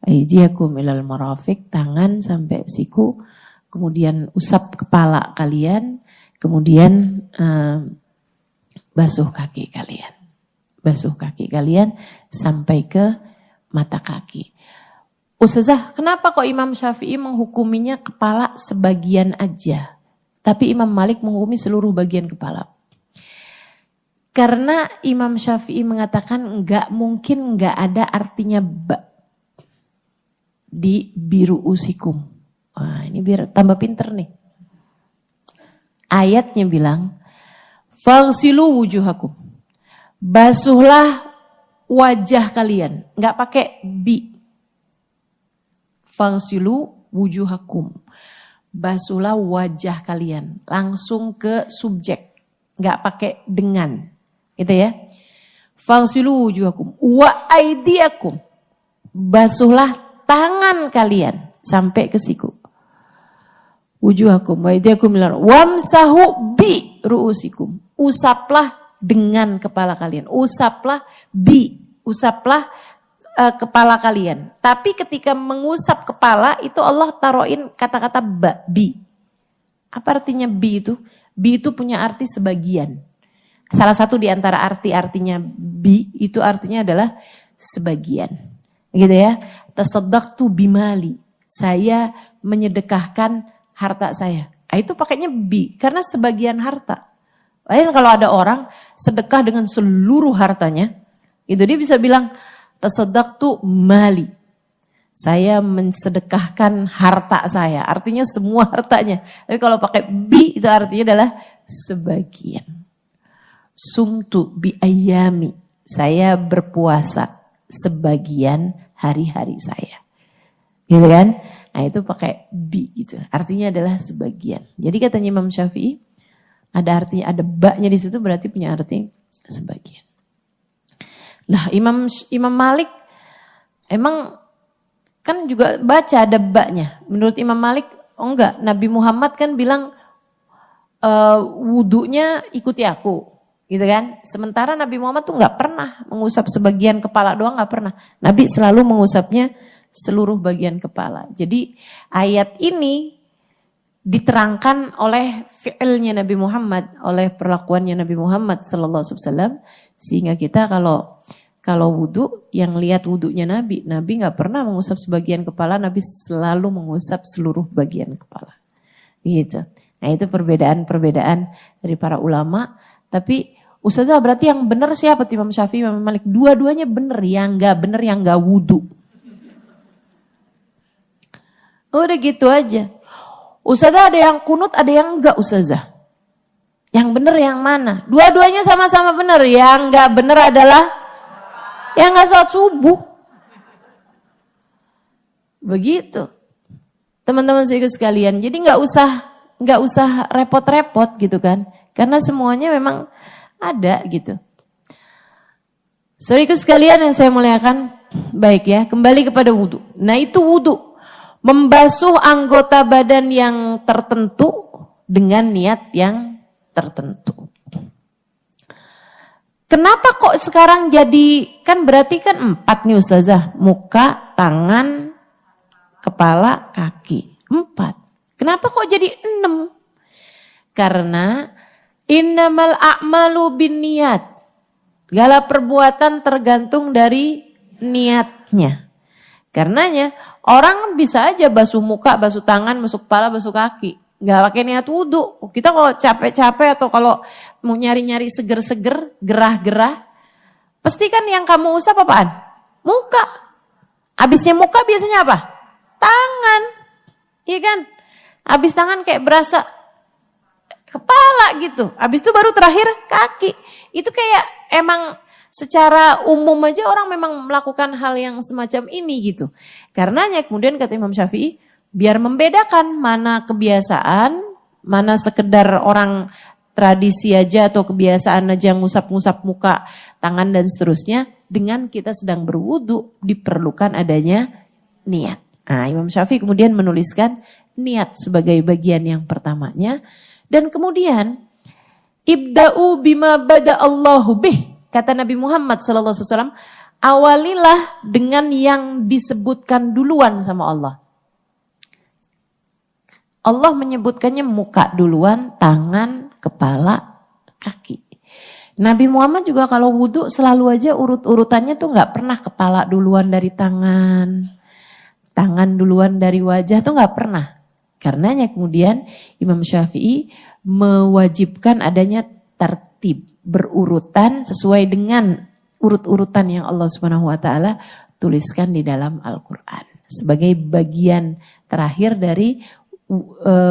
aydiyakum ilal marafiq, tangan sampai siku, kemudian usap kepala kalian, kemudian basuh kaki kalian. Basuh kaki kalian sampai ke mata kaki. Ustazah, kenapa kok Imam Syafi'i menghukuminya kepala sebagian aja, tapi Imam Malik menghukumi seluruh bagian kepala? Karena Imam Syafi'i mengatakan enggak mungkin enggak ada artinya ba di biru usikum. Wah, ini biar tambah pinter nih. Ayatnya bilang, faghsilu wujuhakum. Basuhlah wajah kalian. Enggak pakai bi. Faghsilu wujuhakum. Basuhlah wajah kalian. Langsung ke subjek. Enggak pakai dengan. Gitu ya. Faghsilu wujuhakum wa aydiyakum. Basuhlah tangan kalian sampai ke siku. Wujuhakum wa aydiyakum wamsahu bi ru'usikum. Usaplah dengan kepala kalian. Usaplah kepala kalian. Tapi ketika mengusap kepala itu Allah taruhin kata-kata bi. Apa artinya bi itu? Bi itu punya arti sebagian. Salah satu di antara arti-artinya bi itu artinya adalah sebagian. Gitu ya. Tasaddaqtu bimali. Saya menyedekahkan harta saya. Nah, itu pakainya bi karena sebagian harta. Lain kalau ada orang sedekah dengan seluruh hartanya, itu dia bisa bilang tasaddaqtu mali. Saya mensedekahkan harta saya. Artinya semua hartanya. Tapi kalau pakai bi itu artinya adalah sebagian. Sumtu bi ayami, saya berpuasa sebagian hari-hari saya. Gitu kan? Nah itu pakai bi gitu. Artinya adalah sebagian. Jadi katanya Imam Syafi'i ada artinya, ada baknya di situ berarti punya arti sebagian. Lah Imam Malik emang kan juga baca ada baknya. Menurut Imam Malik, oh enggak, Nabi Muhammad kan bilang wudunya ikuti aku. Gitu kan. Sementara Nabi Muhammad tuh gak pernah mengusap sebagian kepala doang, gak pernah. Nabi selalu mengusapnya seluruh bagian kepala. Jadi ayat ini diterangkan oleh fi'ilnya Nabi Muhammad, oleh perlakuannya Nabi Muhammad sallallahu alaihi wasallam, sehingga kita kalau wudu, yang lihat wudunya Nabi gak pernah mengusap sebagian kepala, Nabi selalu mengusap seluruh bagian kepala. Gitu. Nah itu perbedaan-perbedaan dari para ulama. Tapi Ustazah berarti yang benar siapa tuh, Imam Syafi'i, Imam Malik? Dua-duanya benar, yang gak wudu. Udah gitu aja. Ustazah ada yang kunut, ada yang enggak Ustazah. Yang benar yang mana? Dua-duanya sama-sama benar. Yang enggak benar adalah yang enggak sholat subuh. Begitu. Teman-teman sekalian, jadi enggak usah repot-repot gitu kan. Karena semuanya memang ada gitu. Saudaraku sekalian yang saya muliakan, baik ya, kembali kepada wudu. Nah itu wudu. membasuh anggota badan yang tertentu dengan niat yang tertentu. Kenapa kok sekarang jadi, kan berarti kan 4 nih Ustazah, muka, tangan, kepala, kaki, 4. Kenapa kok jadi 6? Karena innamal a'malu binniyat. Segala perbuatan tergantung dari niatnya. Karenanya orang bisa aja basuh muka, basuh tangan, basuh kepala, basuh kaki. Nggak pakai niat wudhu. Kita kalau capek-capek atau kalau mau nyari-nyari seger-seger, gerah-gerah, pasti kan yang kamu usap apaan? Muka. Habisnya muka biasanya apa? Tangan. Iya kan? Habis tangan kayak berasa kepala gitu. Habis itu baru terakhir kaki. Itu kayak emang secara umum aja orang memang melakukan hal yang semacam ini gitu. Karenanya kemudian kata Imam Syafi'i, biar membedakan mana kebiasaan, mana sekedar orang tradisi aja atau kebiasaan aja ngusap-ngusap muka, tangan dan seterusnya, dengan kita sedang berwudu diperlukan adanya niat. Nah, Imam Syafi'i kemudian menuliskan niat sebagai bagian yang pertamanya, dan kemudian ibda'u bima bada Allahu bih, kata Nabi Muhammad SAW, awalilah dengan yang disebutkan duluan sama Allah. Allah menyebutkannya muka duluan, tangan, kepala, kaki. Nabi Muhammad juga kalau wudhu selalu aja urut-urutannya tuh gak pernah kepala duluan dari tangan, tangan duluan dari wajah tuh gak pernah. Karenanya kemudian Imam Syafi'i mewajibkan adanya tertib, berurutan sesuai dengan urut-urutan yang Allah Subhanahu wa taala tuliskan di dalam Al-Qur'an. Sebagai bagian terakhir dari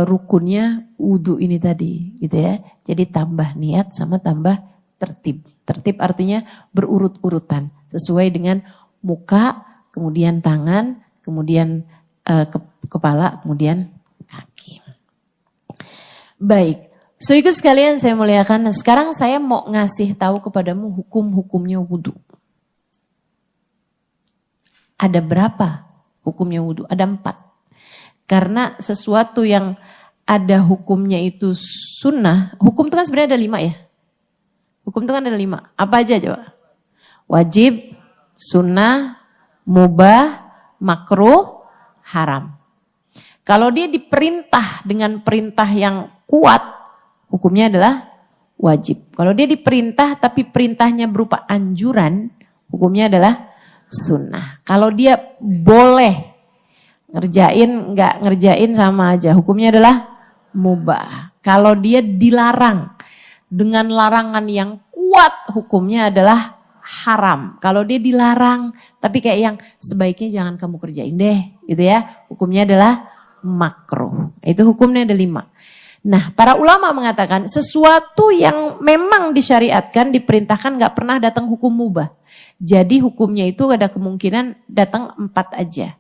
rukunnya wudhu ini tadi, gitu ya. Jadi tambah niat sama tambah tertib. Tertib artinya berurut-urutan sesuai dengan muka, kemudian tangan, kemudian kepala, kemudian kaki. Baik, saudaraku sekalian saya muliakan. Sekarang saya mau ngasih tahu kepadamu hukum-hukumnya wudhu. Ada berapa hukumnya wudhu? Ada 4. Karena sesuatu yang ada hukumnya itu sunnah. Hukum itu kan sebenarnya ada 5 ya. Hukum itu kan ada 5. Apa aja coba? Wajib, sunnah, mubah, makruh, haram. Kalau dia diperintah dengan perintah yang kuat, hukumnya adalah wajib. Kalau dia diperintah tapi perintahnya berupa anjuran, hukumnya adalah sunnah. Kalau dia boleh ngerjain, nggak ngerjain sama aja. Hukumnya adalah mubah. Kalau dia dilarang dengan larangan yang kuat, hukumnya adalah haram. Kalau dia dilarang, tapi kayak yang sebaiknya jangan kamu kerjain deh, gitu ya. Hukumnya adalah makruh. Itu hukumnya ada 5. Nah, para ulama mengatakan sesuatu yang memang disyariatkan, diperintahkan nggak pernah datang hukum mubah. Jadi hukumnya itu ada kemungkinan datang 4 aja.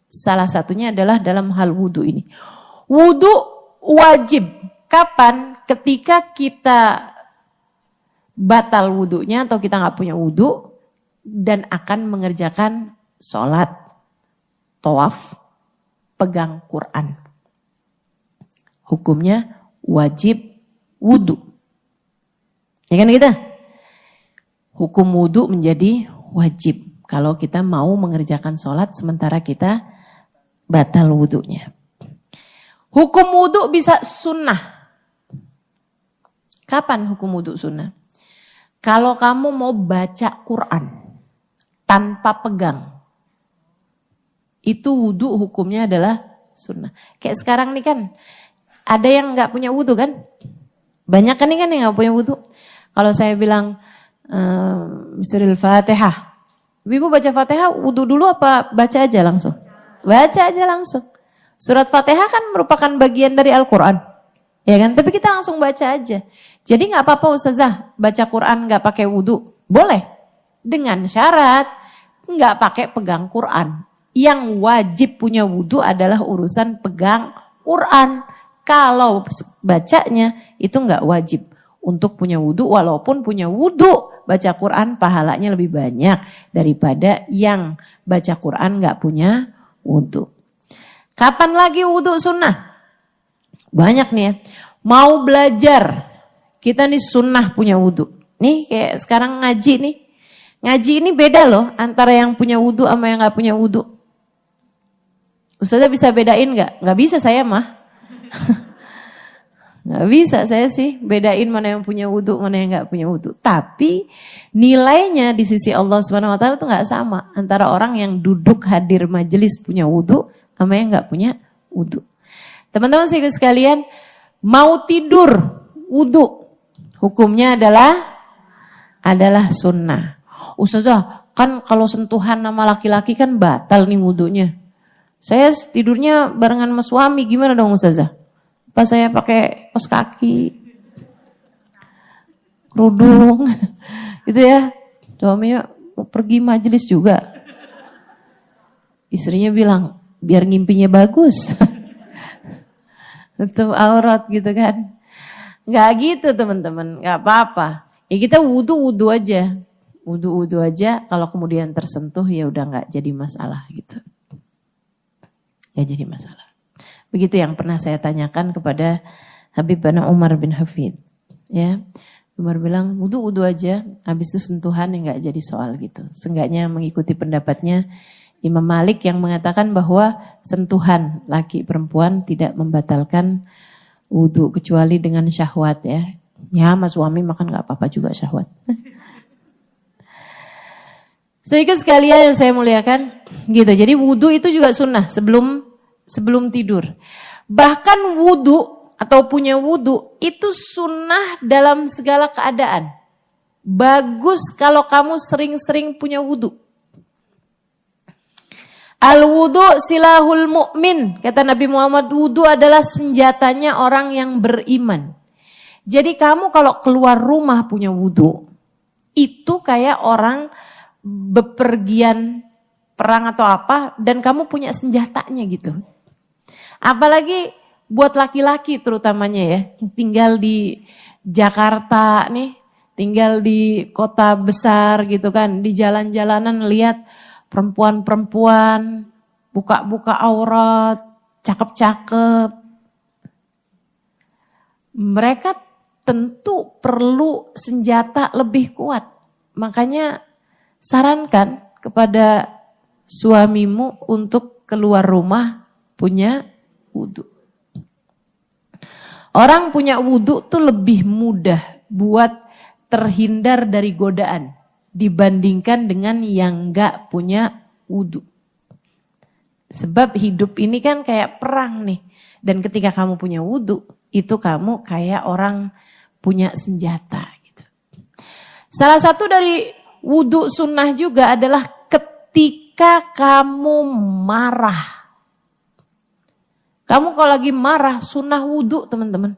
Salah satunya adalah dalam hal wudhu ini. Wudhu wajib. Kapan? Ketika kita batal wudhunya atau kita nggak punya wudhu dan akan mengerjakan sholat, tawaf, pegang Quran. Hukumnya wajib wudhu. Ya kan kita? Hukum wudhu menjadi wajib kalau kita mau mengerjakan sholat sementara kita batal wudhunya. Hukum wudhu bisa sunnah. Kapan hukum wudhu sunnah? Kalau kamu mau baca Quran tanpa pegang, itu wudhu hukumnya adalah sunnah. Kayak sekarang nih kan, ada yang gak punya wudhu kan? Banyak kan nih kan yang gak punya wudhu. Kalau saya bilang, Misril Fatihah, Ibu baca Fatihah wudhu dulu apa baca aja langsung? Baca aja langsung. Surat Fatihah kan merupakan bagian dari Al-Quran. Ya kan? Tapi kita langsung baca aja. Jadi gak apa-apa Ustazah baca Quran gak pakai wudhu. Boleh. Dengan syarat gak pakai pegang Quran. Yang wajib punya wudhu adalah urusan pegang Quran. Kalau bacanya itu gak wajib untuk punya wudhu. Walaupun punya wudhu baca Quran pahalanya lebih banyak daripada yang baca Quran gak punya wudhu. Kapan lagi wudhu sunnah? Banyak nih ya. Mau belajar, kita nih sunnah punya wudhu. Nih kayak sekarang ngaji nih. Ngaji ini beda loh antara yang punya wudhu sama yang gak punya wudhu. Ustazah bisa bedain gak? Gak bisa saya mah. Gak bisa saya sih bedain mana yang punya wudhu, mana yang gak punya wudhu. Tapi nilainya di sisi Allah SWT itu gak sama. Antara orang yang duduk hadir majelis punya wudhu sama yang gak punya wudhu. Teman-teman sekalian, mau tidur wudhu, hukumnya adalah sunnah. Ustazah, kan kalau sentuhan sama laki-laki kan batal nih wudhunya. Saya tidurnya barengan sama suami, gimana dong Ustazah? Pas saya pakai kaos kaki, kerudung, gitu ya. Suaminya mau pergi majelis juga. Istrinya bilang, biar ngimpinya bagus. Itu aurat gitu kan. Nggak gitu teman-teman, nggak apa-apa. Ya kita wudhu aja. Wudhu aja, kalau kemudian tersentuh ya udah nggak jadi masalah gitu. Ya jadi masalah. Begitu yang pernah saya tanyakan kepada Habib Bana Umar bin Hafid. Ya, Umar bilang wudhu aja, habis itu sentuhan yang nggak jadi soal gitu. Seenggaknya mengikuti pendapatnya Imam Malik yang mengatakan bahwa sentuhan laki perempuan tidak membatalkan wudhu kecuali dengan syahwat ya. Ya sama suami makan nggak apa-apa juga syahwat. Sehingga sekalian yang saya muliakan gitu. Jadi wudhu itu juga sunnah sebelum tidur. Bahkan wudhu atau punya wudhu itu sunnah dalam segala keadaan. Bagus kalau kamu sering-sering punya wudhu. Al-wudhu silahul mu'min. Kata Nabi Muhammad, wudhu adalah senjatanya orang yang beriman. Jadi kamu kalau keluar rumah punya wudhu, itu kayak orang bepergian perang atau apa, dan kamu punya senjatanya gitu. Apalagi buat laki-laki terutamanya ya, tinggal di Jakarta nih, tinggal di kota besar gitu kan, di jalan-jalanan lihat perempuan-perempuan buka-buka aurat, cakep-cakep. Mereka tentu perlu senjata lebih kuat. Makanya sarankan kepada suamimu untuk keluar rumah punya wudhu. Orang punya wudhu tuh lebih mudah buat terhindar dari godaan dibandingkan dengan yang gak punya wudhu. Sebab hidup ini kan kayak perang nih. Dan ketika kamu punya wudhu, itu kamu kayak orang punya senjata gitu. Salah satu dari wudhu sunnah juga adalah ketika kamu marah. Kamu kalau lagi marah, sunnah wudhu teman-teman.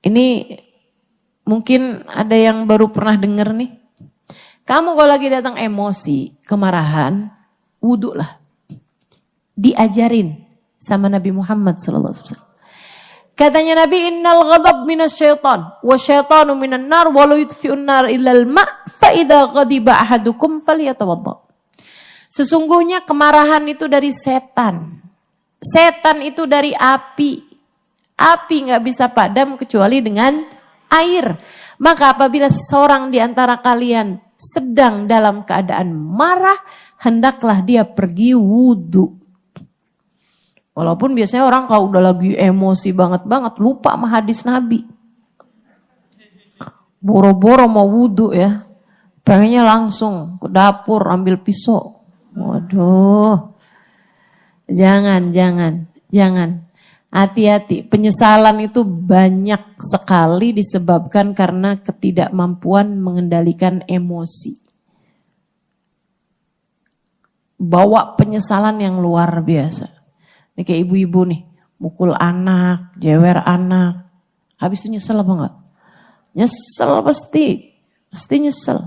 Ini mungkin ada yang baru pernah dengar nih. Kamu kalau lagi datang emosi, kemarahan, wudhu lah. Diajarin sama Nabi Muhammad SAW. Katanya Nabi, innal ghadab minas syaitan, wa syaitanu minan nar, wa la yutfi'un nar illal ma' fa idza ghadiba ahadukum falyatawadda. Sesungguhnya kemarahan itu dari setan. Setan itu dari api. Api nggak bisa padam kecuali dengan air. Maka apabila seorang di antara kalian sedang dalam keadaan marah, hendaklah dia pergi wudhu. Walaupun biasanya orang kalau udah lagi emosi banget lupa sama hadis Nabi. Boro-boro mau wudhu ya. Pengennya langsung ke dapur ambil pisau. Waduh. Jangan. Hati-hati. Penyesalan itu banyak sekali disebabkan karena ketidakmampuan mengendalikan emosi. Bawa penyesalan yang luar biasa. Ini kayak ibu-ibu nih, mukul anak, jewer anak. Habis itu nyesel apa enggak? Nyesel pasti nyesel.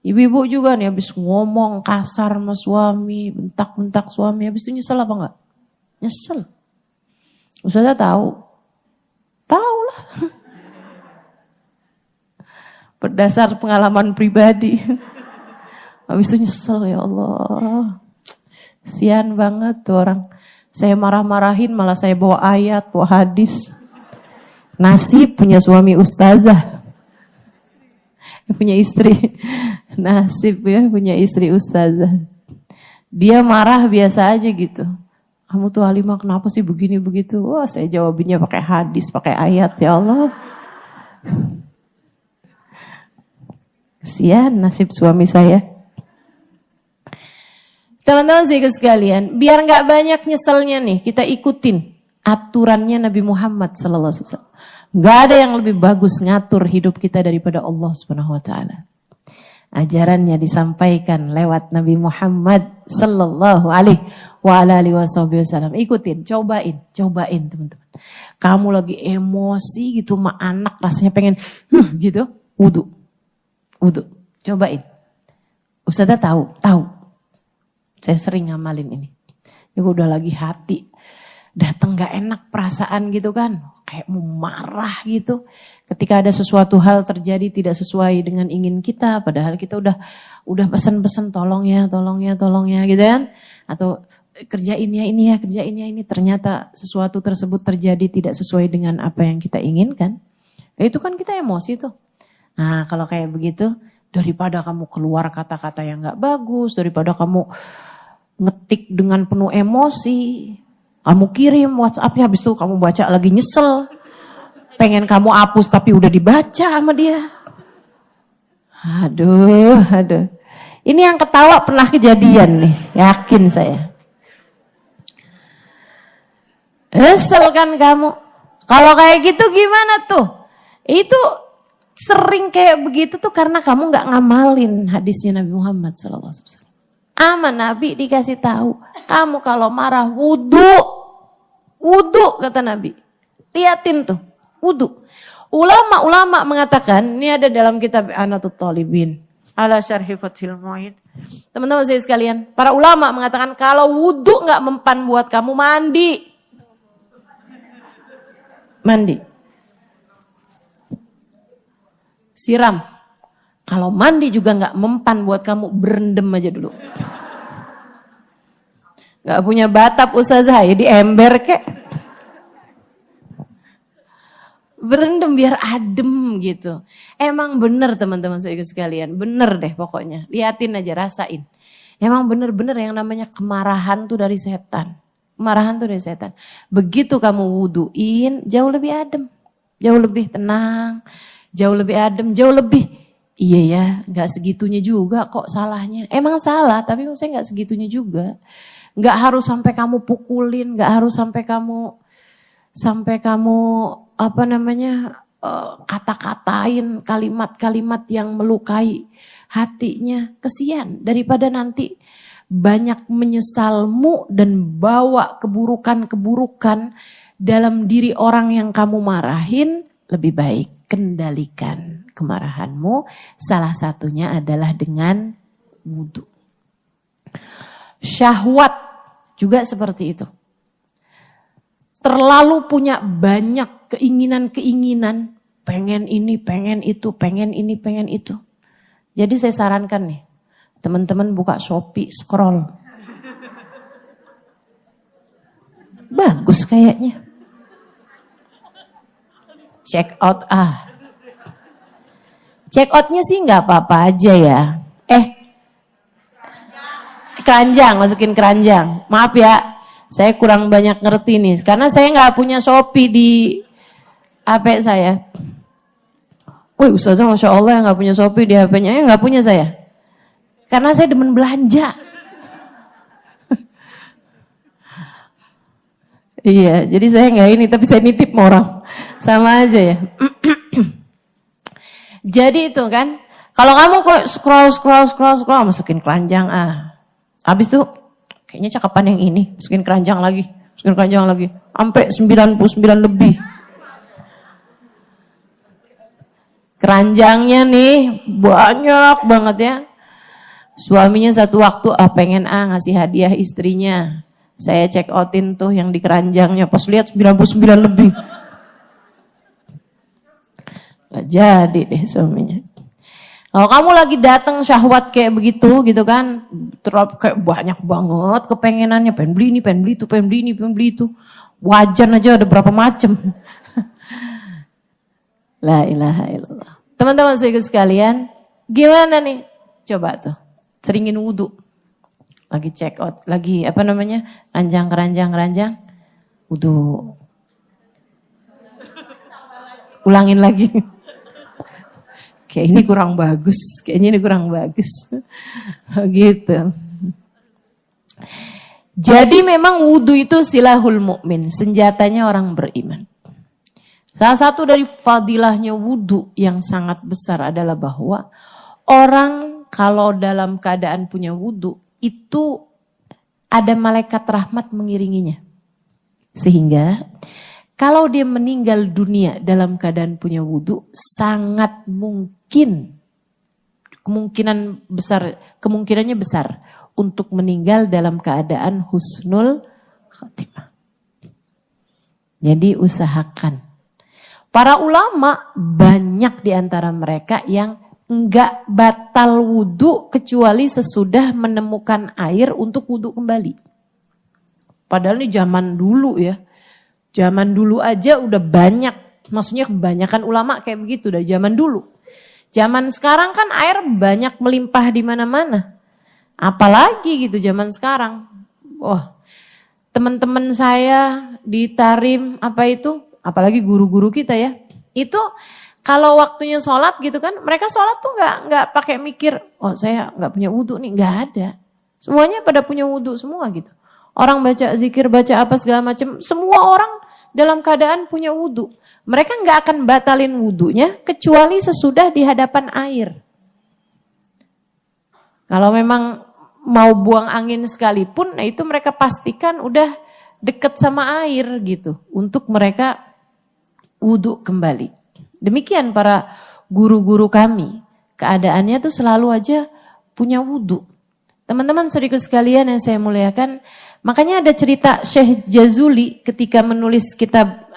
Ibu-ibu juga nih habis ngomong kasar sama suami, bentak-bentak suami, habis itu nyesel apa enggak? Nyesel. Ustazah tahu? Tahu lah. Berdasar pengalaman pribadi. Habis itu nyesel, ya Allah. Sian banget tuh orang. Saya marah-marahin malah saya bawa ayat, bawa hadis. Nasib punya suami ustazah. Punya istri. Nasib ya punya istri ustazah. Dia marah biasa aja gitu. Kamu tuh Halimah kenapa sih begini begitu? Wah saya jawabinnya pakai hadis, pakai ayat ya Allah. Kesian nasib suami saya. Teman-teman sekalian, biar nggak banyak nyeselnya nih, kita ikutin aturannya Nabi Muhammad sallallahu alaihi wasallam. Nggak ada yang lebih bagus ngatur hidup kita daripada Allah Subhanahu wa taala. Ajarannya disampaikan lewat Nabi Muhammad sallallahu alaihi wasallam. Ikutin, cobain teman-teman. Kamu lagi emosi gitu sama anak rasanya pengen gitu, wudu. Cobain. Ustazah tahu. Saya sering ngamalin ini. Ini udah lagi hati. Datang gak enak perasaan gitu kan. Kayak mau marah gitu. Ketika ada sesuatu hal terjadi tidak sesuai dengan ingin kita. Padahal kita udah pesan-pesan tolong ya gitu kan. Atau kerjain ya ini. Ternyata sesuatu tersebut terjadi tidak sesuai dengan apa yang kita inginkan. Itu kan kita emosi tuh. Nah kalau kayak begitu. Daripada kamu keluar kata-kata yang gak bagus. Daripada kamu ngetik dengan penuh emosi, kamu kirim WhatsApp-nya habis itu kamu baca lagi nyesel, pengen kamu hapus tapi udah dibaca sama dia. Aduh. Ini yang ketawa pernah kejadian nih, yakin saya. Nyesel kan kamu. Kalau kayak gitu gimana tuh? Itu sering kayak begitu tuh karena kamu nggak ngamalin hadisnya Nabi Muhammad SAW. Ama Nabi dikasih tahu, kamu kalau marah wudu kata Nabi. Liatin tuh, wudu. Ulama mengatakan, ini ada dalam kitab Anatut Talibin, ala syarhi Fathil Mu'in. Teman-teman saya sekalian, para ulama mengatakan kalau wudu nggak mempan buat kamu mandi. Siram. Kalau mandi juga nggak mempan buat kamu, berendam aja dulu. Nggak punya batap ustazah ya di ember kek. Berendam biar adem gitu. Emang bener teman-teman saya sekalian, bener deh pokoknya. Liatin aja, rasain. Emang bener-bener yang namanya kemarahan tuh dari setan. Begitu kamu wuduin, jauh lebih adem, jauh lebih tenang, jauh lebih adem, jauh lebih. Iya ya, gak segitunya juga kok salahnya. Emang salah, tapi saya gak segitunya juga. Gak harus sampai kamu pukulin, gak harus sampai kamu kata-katain kalimat-kalimat yang melukai hatinya. Kesian, daripada nanti banyak menyesalmu dan bawa keburukan-keburukan dalam diri orang yang kamu marahin, lebih baik kendalikan kemarahanmu, salah satunya adalah dengan wudu. Syahwat juga seperti itu. Terlalu punya banyak keinginan-keinginan, pengen ini, pengen itu, pengen ini, pengen itu. Jadi saya sarankan nih, teman-teman buka Shopee, scroll. Bagus kayaknya. Check out Check outnya sih nggak apa-apa aja ya. Keranjang, masukin keranjang. Maaf ya, saya kurang banyak ngerti nih. Karena saya nggak punya Shopee di HP saya. Wih ustazah Masya Allah yang nggak punya Shopee di HP-nya, nggak punya saya. Karena saya demen belanja. Iya, jadi saya nggak ini, tapi saya nitip sama orang. Sama aja ya. Jadi itu kan, kalau kamu kok scroll, masukin keranjang habis itu kayaknya cakapan yang ini, masukin keranjang lagi, sampai 99 lebih. Keranjangnya nih banyak banget ya. Suaminya satu waktu pengen ngasih hadiah istrinya. Saya check outin tuh yang di keranjangnya, pas lihat 99 lebih. Gak jadi deh suaminya. Kalau kamu lagi datang syahwat kayak begitu gitu kan, terlalu kayak banyak banget kepengenannya, pengen beli ini, pengen beli itu, pengen beli ini, pengen beli itu. Wajan aja ada berapa macam. La ilaha illallah. Teman-teman sekalian, gimana nih? Coba tuh, seringin wudhu. Lagi check out, lagi ranjang, wudhu. Ulangin lagi. Kayaknya ini kurang bagus. Gitu. Jadi memang wudhu itu silahul mukmin, senjatanya orang beriman. Salah satu dari fadilahnya wudhu yang sangat besar adalah bahwa orang kalau dalam keadaan punya wudhu itu ada malaikat rahmat mengiringinya. Sehingga kalau dia meninggal dunia dalam keadaan punya wudhu, sangat mungkin, kemungkinannya besar untuk meninggal dalam keadaan husnul khatimah. Jadi usahakan. Para ulama banyak di antara mereka yang enggak batal wudhu kecuali sesudah menemukan air untuk wudhu kembali. Padahal ini zaman dulu ya. Zaman dulu aja udah banyak, maksudnya kebanyakan ulama kayak begitu dari zaman dulu. Zaman sekarang kan air banyak melimpah di mana-mana. Apalagi gitu zaman sekarang. Wah, teman-teman saya di Tarim apalagi guru-guru kita ya. Itu kalau waktunya sholat gitu kan, mereka sholat tuh nggak pakai mikir, oh saya nggak punya wudhu nih, nggak ada. Semuanya pada punya wudhu semua gitu. Orang baca zikir, baca apa segala macam, semua orang dalam keadaan punya wudhu. Mereka nggak akan batalin wudhunya kecuali sesudah di hadapan air. Kalau memang mau buang angin sekalipun, nah itu mereka pastikan udah deket sama air gitu. Untuk mereka wudhu kembali. Demikian para guru-guru kami. Keadaannya tuh selalu aja punya wudhu. Teman-teman saudaraku sekalian yang saya muliakan, makanya ada cerita Syekh Jazuli ketika menulis kitab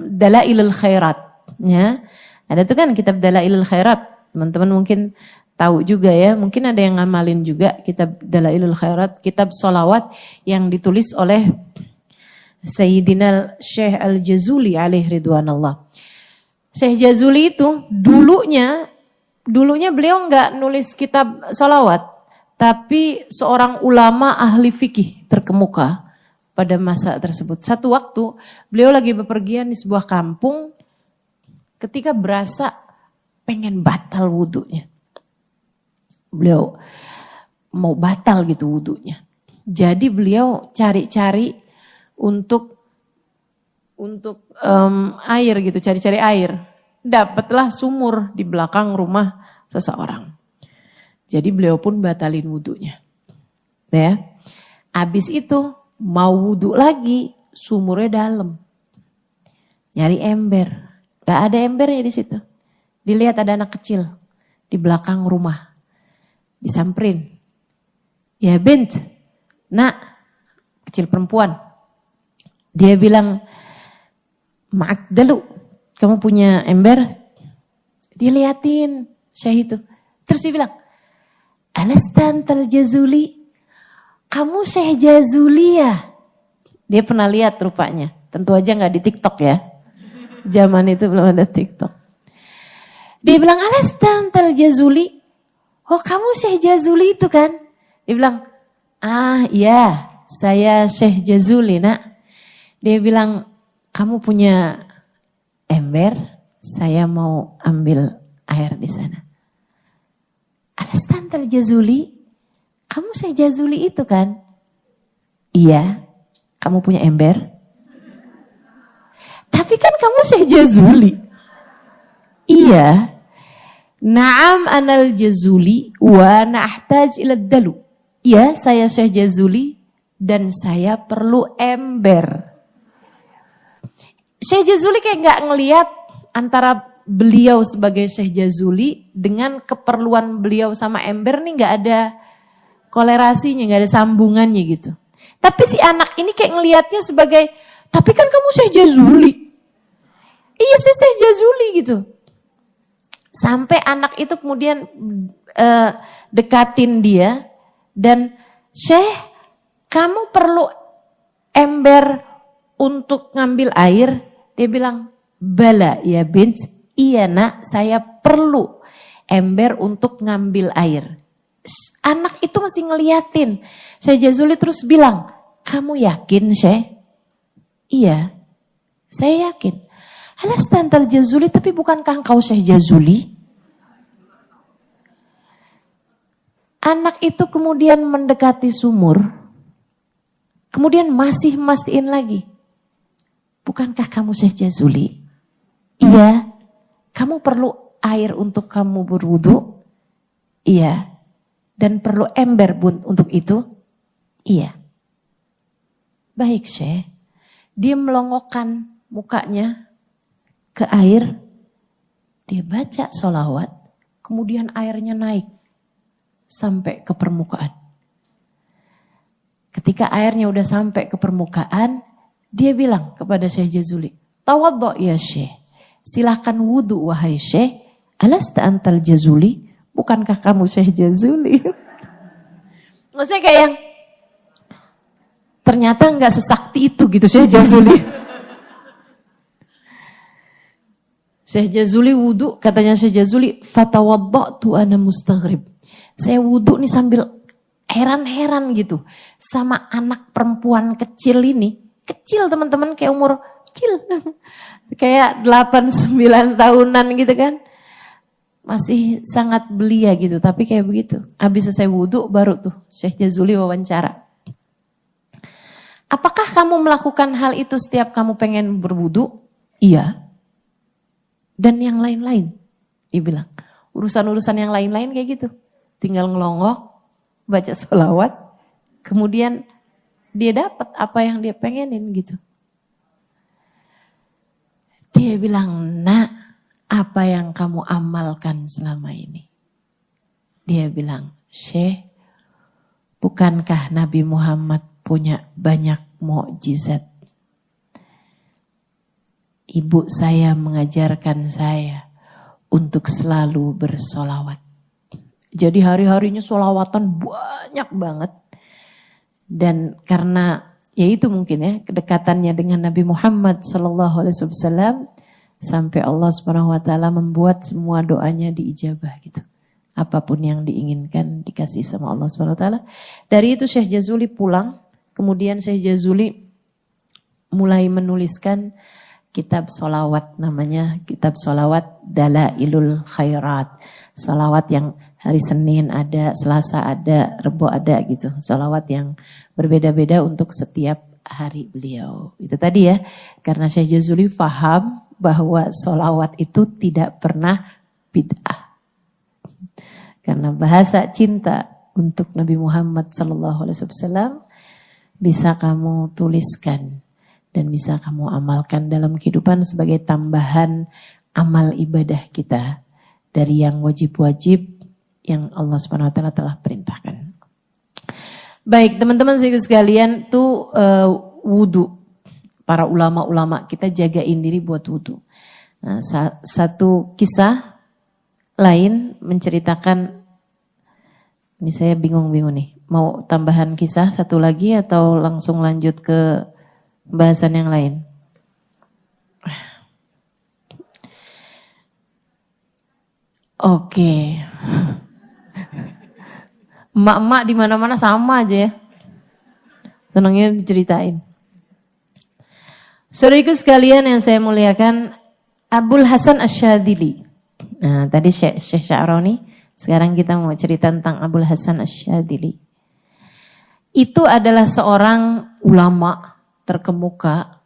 Dalailul Khairat. Ya. Ada tuh kan kitab Dalailul Khairat. Teman-teman mungkin tahu juga ya, mungkin ada yang ngamalin juga kitab Dalailul Khairat, kitab sholawat yang ditulis oleh Sayyidina Syekh Al-Jazuli alaih ridwanallah. Syekh Jazuli itu dulunya beliau enggak nulis kitab sholawat, tapi seorang ulama ahli fikih terkemuka pada masa tersebut. Satu waktu beliau lagi bepergian di sebuah kampung ketika berasa pengen batal wudhunya. Beliau mau batal gitu wudhunya. Jadi beliau cari-cari untuk air gitu, cari-cari air. Dapatlah sumur di belakang rumah seseorang. Jadi beliau pun batalin wudhunya. Ya. Habis itu mau wudhu lagi, sumurnya dalam. Nyari ember. Gak ada embernya di situ. Dilihat ada anak kecil di belakang rumah. Disamperin. Ya bint, nak, kecil perempuan. Dia bilang, maaf dulu, kamu punya ember? Diliatin Syekh itu. Terus dia bilang, Alastantal Jazuli, kamu Syekh Jazuli ya? Dia pernah lihat rupanya. Tentu aja gak di TikTok ya. Zaman itu belum ada TikTok. Dia bilang, Alastantal Jazuli, oh kamu Syekh Jazuli itu kan? Dia bilang, ah iya saya Syekh Jazuli nak. Dia bilang, kamu punya ember, saya mau ambil air di sana. Alastantal Jazuli, kamu Syekh Jazuli itu kan? Iya, kamu punya ember. Tapi kan kamu Syekh Jazuli. Iya. Naam anal Jazuli wa nahtaj ila dalu. Iya, saya Syekh Jazuli dan saya perlu ember. Syekh Jazuli kayak gak ngelihat antara beliau sebagai Syekh Jazuli dengan keperluan beliau sama ember nih gak ada kolerasinya, gak ada sambungannya gitu. Tapi si anak ini kayak ngelihatnya sebagai, tapi kan kamu Syekh Jazuli. Iya saya Syekh Jazuli gitu. Sampai anak itu kemudian dekatin dia dan Syekh, kamu perlu ember untuk ngambil air? Dia bilang, bala ya bint, iya nak, saya perlu ember untuk ngambil air. Anak itu masih ngeliatin. Syekh Jazuli terus bilang, kamu yakin Syekh? Iya, saya yakin. Alasta antal Jazuli, tapi bukankah engkau Syekh Jazuli? Anak itu kemudian mendekati sumur, kemudian masih mastiin lagi. Bukankah kamu Syekh Jazuli? Iya. Kamu perlu air untuk kamu berwudu? Iya. Dan perlu ember untuk itu? Iya. Baik Syekh. Dia melongokkan mukanya ke air. Dia baca sholawat. Kemudian airnya naik sampai ke permukaan. Ketika airnya udah sampai ke permukaan, dia bilang kepada Syekh Jazuli, tawaddo ya Syekh, silahkan wudu wahai Syekh, alasta antal Jazuli, bukankah kamu Syekh Jazuli? Maksudnya kayak yang, ternyata gak sesakti itu gitu Syekh Jazuli. Syekh Jazuli wudu, katanya Syekh Jazuli, fatawadda'tu ana mustaghrib. Saya wudhu nih sambil heran-heran gitu. Sama anak perempuan kecil ini. Kecil teman-teman, kayak umur kecil. Kayak 8-9 tahunan gitu kan. Masih sangat belia gitu, tapi kayak begitu. Habis selesai wudhu baru tuh Syekh Jazuli wawancara. Apakah kamu melakukan hal itu setiap kamu pengen berwudhu? Iya. Dan yang lain-lain. Dia bilang, urusan-urusan yang lain-lain kayak gitu. Tinggal ngelongok, baca sholawat, kemudian dia dapat apa yang dia pengenin gitu. Dia bilang, nak, apa yang kamu amalkan selama ini? Dia bilang, Syekh, bukankah Nabi Muhammad punya banyak mukjizat? Ibu saya mengajarkan saya untuk selalu bersolawat. Jadi hari-harinya sholawatan banyak banget. Dan karena ya itu mungkin ya kedekatannya dengan Nabi Muhammad SAW sampai Allah SWT membuat semua doanya diijabah gitu. Apapun yang diinginkan dikasih sama Allah SWT. Dari itu Syekh Jazuli pulang. Kemudian Syekh Jazuli mulai menuliskan kitab sholawat, namanya kitab sholawat Dalailul Khairat. Sholawat yang hari Senin ada, Selasa ada, Rebo ada gitu. Sholawat yang berbeda-beda untuk setiap hari beliau. Itu tadi ya, karena Syekh Jazuli faham bahwa sholawat itu tidak pernah bid'ah. Karena bahasa cinta untuk Nabi Muhammad SAW bisa kamu tuliskan dan bisa kamu amalkan dalam kehidupan sebagai tambahan amal ibadah kita dari yang wajib-wajib yang Allah SWT telah perintahkan. Baik, teman-teman sekalian, tuh wudu. Para ulama-ulama kita jagain diri buat wudu. Nah, satu kisah lain menceritakan, ini saya bingung-bingung nih, mau tambahan kisah satu lagi atau langsung lanjut ke bahasan yang lain? Oke. Emak-emak di mana-mana sama aja ya. Senangnya diceritain. Saudaraku sekalian yang saya muliakan, Abul Hasan Asy-Syadzili. Nah, tadi Syekh Sya'roni, sekarang kita mau cerita tentang Abul Hasan Asy-Syadzili. Itu adalah seorang ulama terkemuka,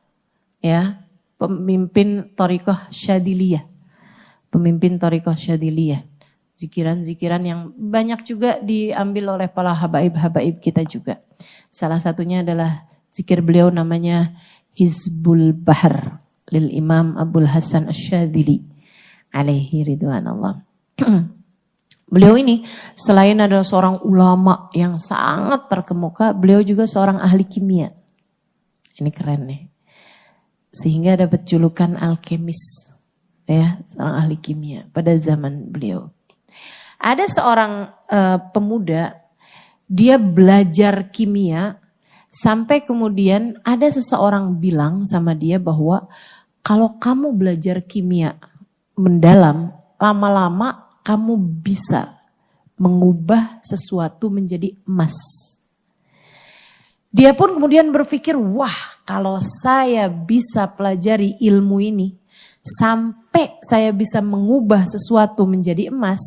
ya, pemimpin Thariqah Syadziliyah. Pemimpin Thariqah Syadziliyah. Zikiran-zikiran yang banyak juga diambil oleh para habaib-habaib kita juga. Salah satunya adalah zikir beliau namanya Hizbul Bahar lil Imam Abul Hasan Asy-Syadzili alaihi ridwanallah. Beliau ini selain adalah seorang ulama yang sangat terkemuka, beliau juga seorang ahli kimia. Ini keren nih. Sehingga dapat julukan alkemis. ya, seorang ahli kimia pada zaman beliau. Ada seorang pemuda, dia belajar kimia sampai kemudian ada seseorang bilang sama dia bahwa kalau kamu belajar kimia mendalam, lama-lama kamu bisa mengubah sesuatu menjadi emas. Dia pun kemudian berpikir, wah kalau saya bisa pelajari ilmu ini sampai saya bisa mengubah sesuatu menjadi emas,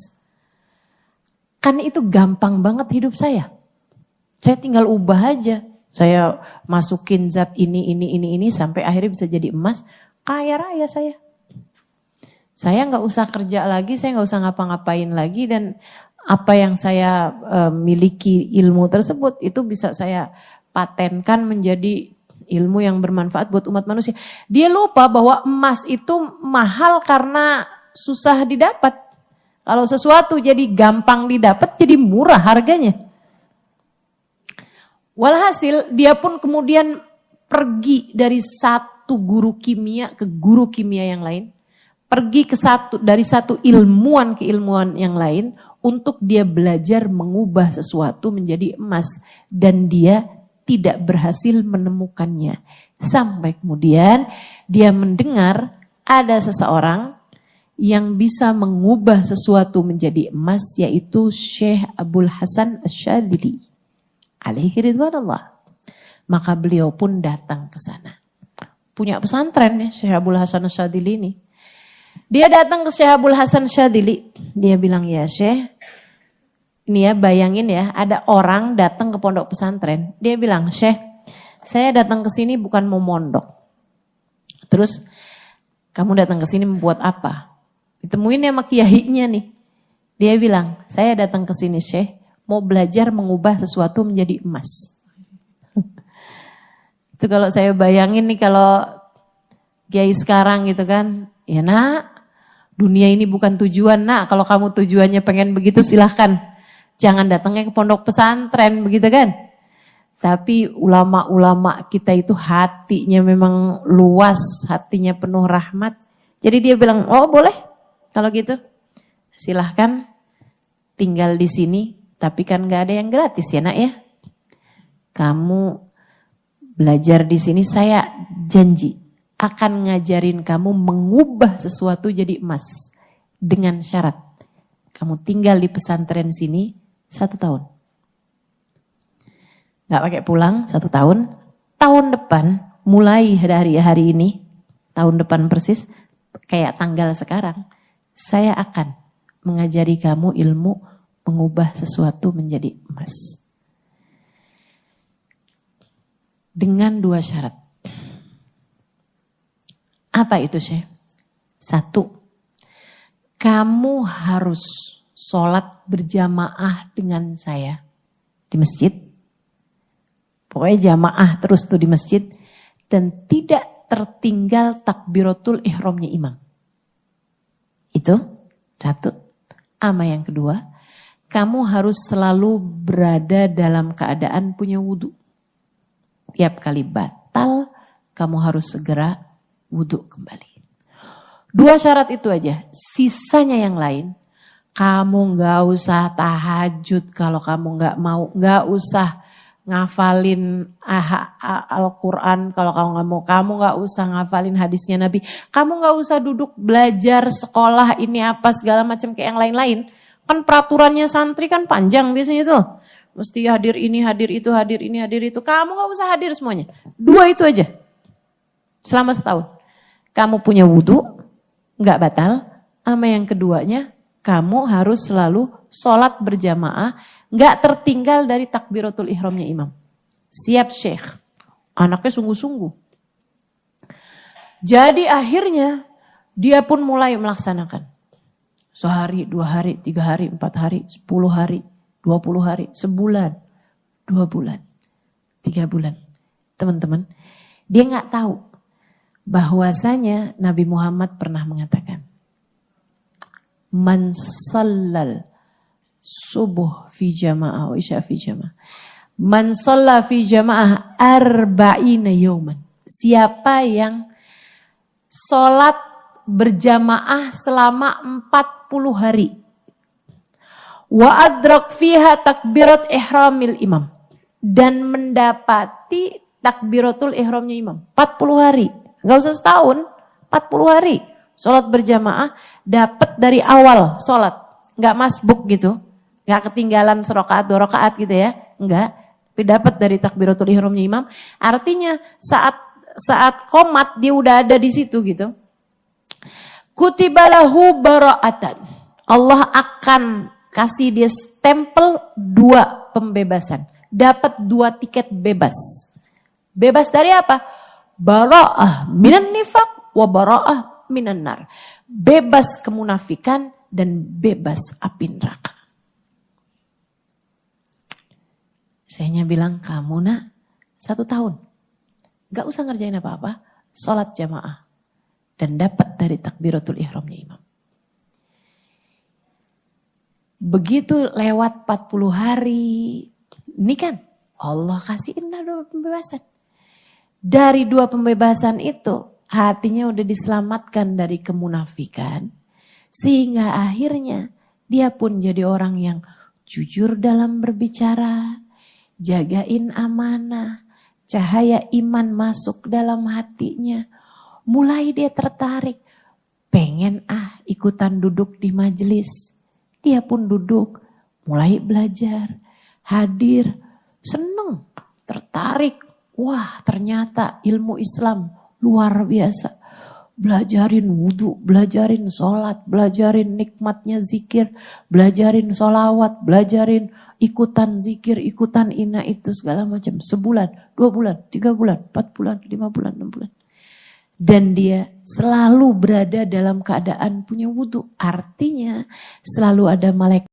kan itu gampang banget hidup saya. Saya tinggal ubah aja. Saya masukin zat ini sampai akhirnya bisa jadi emas, kaya raya saya. Saya nggak usah kerja lagi, saya nggak usah ngapa-ngapain lagi, dan apa yang saya miliki ilmu tersebut itu bisa saya patenkan menjadi ilmu yang bermanfaat buat umat manusia. Dia lupa bahwa emas itu mahal karena susah didapat. Kalau sesuatu jadi gampang didapat, jadi murah harganya. Walhasil dia pun kemudian pergi dari satu guru kimia ke guru kimia yang lain. Pergi dari satu ilmuwan ke ilmuwan yang lain untuk dia belajar mengubah sesuatu menjadi emas. Dan dia tidak berhasil menemukannya. Sampai kemudian dia mendengar ada seseorang yang bisa mengubah sesuatu menjadi emas, yaitu Syekh Abdul Hasan Asy-Syadzili alaihi ridwanullah. Maka beliau pun datang ke sana. Punya pesantren ya Syekh Abdul Hasan Asy-Syadzili ini. Dia datang ke Syekh Abdul Hasan Asy-Syadzili. Dia bilang, ya Syekh, ini ya bayangin ya, ada orang datang ke pondok pesantren. Dia bilang, Syekh, saya datang ke sini bukan mau mondok. Terus kamu datang ke sini membuat apa? Ditemuin sama kiainya nih. Dia bilang, saya datang ke sini Syekh, mau belajar mengubah sesuatu menjadi emas. Itu kalau saya bayangin nih, kalau kiai sekarang gitu kan, ya nak, dunia ini bukan tujuan nak, kalau kamu tujuannya pengen begitu silahkan. Jangan datangnya ke pondok pesantren begitu kan. Tapi ulama-ulama kita itu hatinya memang luas, hatinya penuh rahmat. Jadi dia bilang, oh boleh kalau gitu. Silahkan tinggal di sini, tapi kan gak ada yang gratis ya nak ya. Kamu belajar di sini, saya janji akan ngajarin kamu mengubah sesuatu jadi emas. Dengan syarat, kamu tinggal di pesantren sini 1 tahun. Gak pakai pulang 1 tahun. Tahun depan, mulai dari hari ini, tahun depan persis, kayak tanggal sekarang, saya akan mengajari kamu ilmu mengubah sesuatu menjadi emas. Dengan 2 syarat. Apa itu Syekh? 1, kamu harus sholat berjamaah dengan saya di masjid. Pokoknya jamaah terus tuh di masjid. Dan tidak tertinggal takbiratul ihramnya imam. Itu 1. Ama yang kedua, kamu harus selalu berada dalam keadaan punya wudhu. Tiap kali batal, kamu harus segera wudhu kembali. 2 syarat itu aja. Sisanya yang lain, kamu gak usah tahajud kalau kamu gak mau. Gak usah ngafalin Al-Quran kalau kamu gak mau. Kamu gak usah ngafalin hadisnya Nabi. Kamu gak usah duduk belajar sekolah ini apa segala macam kayak yang lain-lain. Kan peraturannya santri kan panjang biasanya tuh. Mesti hadir ini, hadir itu, hadir ini, hadir itu. Kamu gak usah hadir semuanya. 2 itu aja. Selama 1 tahun. Kamu punya wudhu, gak batal. Sama yang keduanya, kamu harus selalu sholat berjamaah, gak tertinggal dari takbiratul ihramnya imam. Siap Syekh. Anaknya sungguh-sungguh. Jadi akhirnya dia pun mulai melaksanakan. Sehari, 2 hari, 3 hari, 4 hari, 10 hari, 20 hari, sebulan, 2 bulan, 3 bulan. Teman-teman, dia gak tahu bahwasanya Nabi Muhammad pernah mengatakan, man sallal subuh fi jama'ah wa isya fi jama'ah. Man shalla fi jama'ah arba'ina yawman. Siapa yang sholat berjamaah selama 40 hari. Wa adrak fiha takbirat ihramil imam. Dan mendapati takbiratul ihramnya imam. 40 hari. Gak usah setahun, 40 hari. Sholat berjamaah dapat dari awal sholat. Gak masbuk gitu. Gak ketinggalan serokaat, 2 rakaat gitu ya. Enggak. Tapi dapat dari takbiratul ihramnya imam. Artinya saat qomat dia udah ada di situ gitu. Kutibalahu bara'atan. Allah akan kasih dia stempel 2 pembebasan. Dapat 2 tiket bebas. Bebas dari apa? Bara'ah minan nifaq wa bara'ah minan nar. Bebas kemunafikan dan bebas api neraka. Saya bilang, kamu nak 1 tahun. Gak usah ngerjain apa-apa. Sholat jamaah. Dan dapat dari takbiratul ihramnya imam. Begitu lewat 40 hari. Ini kan Allah kasih indah 2 pembebasan. Dari 2 pembebasan itu. Hatinya udah diselamatkan dari kemunafikan. Sehingga akhirnya dia pun jadi orang yang jujur dalam berbicara. Jagain amanah. Cahaya iman masuk dalam hatinya. Mulai dia tertarik. Pengen ikutan duduk di majelis. Dia pun duduk. Mulai belajar. Hadir. Seneng. Tertarik. Wah, ternyata ilmu Islam luar biasa. Belajarin wudhu, belajarin sholat, belajarin nikmatnya zikir, belajarin sholawat, belajarin ikutan zikir, ikutan ina itu segala macam. Sebulan, 2 bulan, 3 bulan, 4 bulan, 5 bulan, 6 bulan. Dan dia selalu berada dalam keadaan punya wudhu. Artinya selalu ada malaikat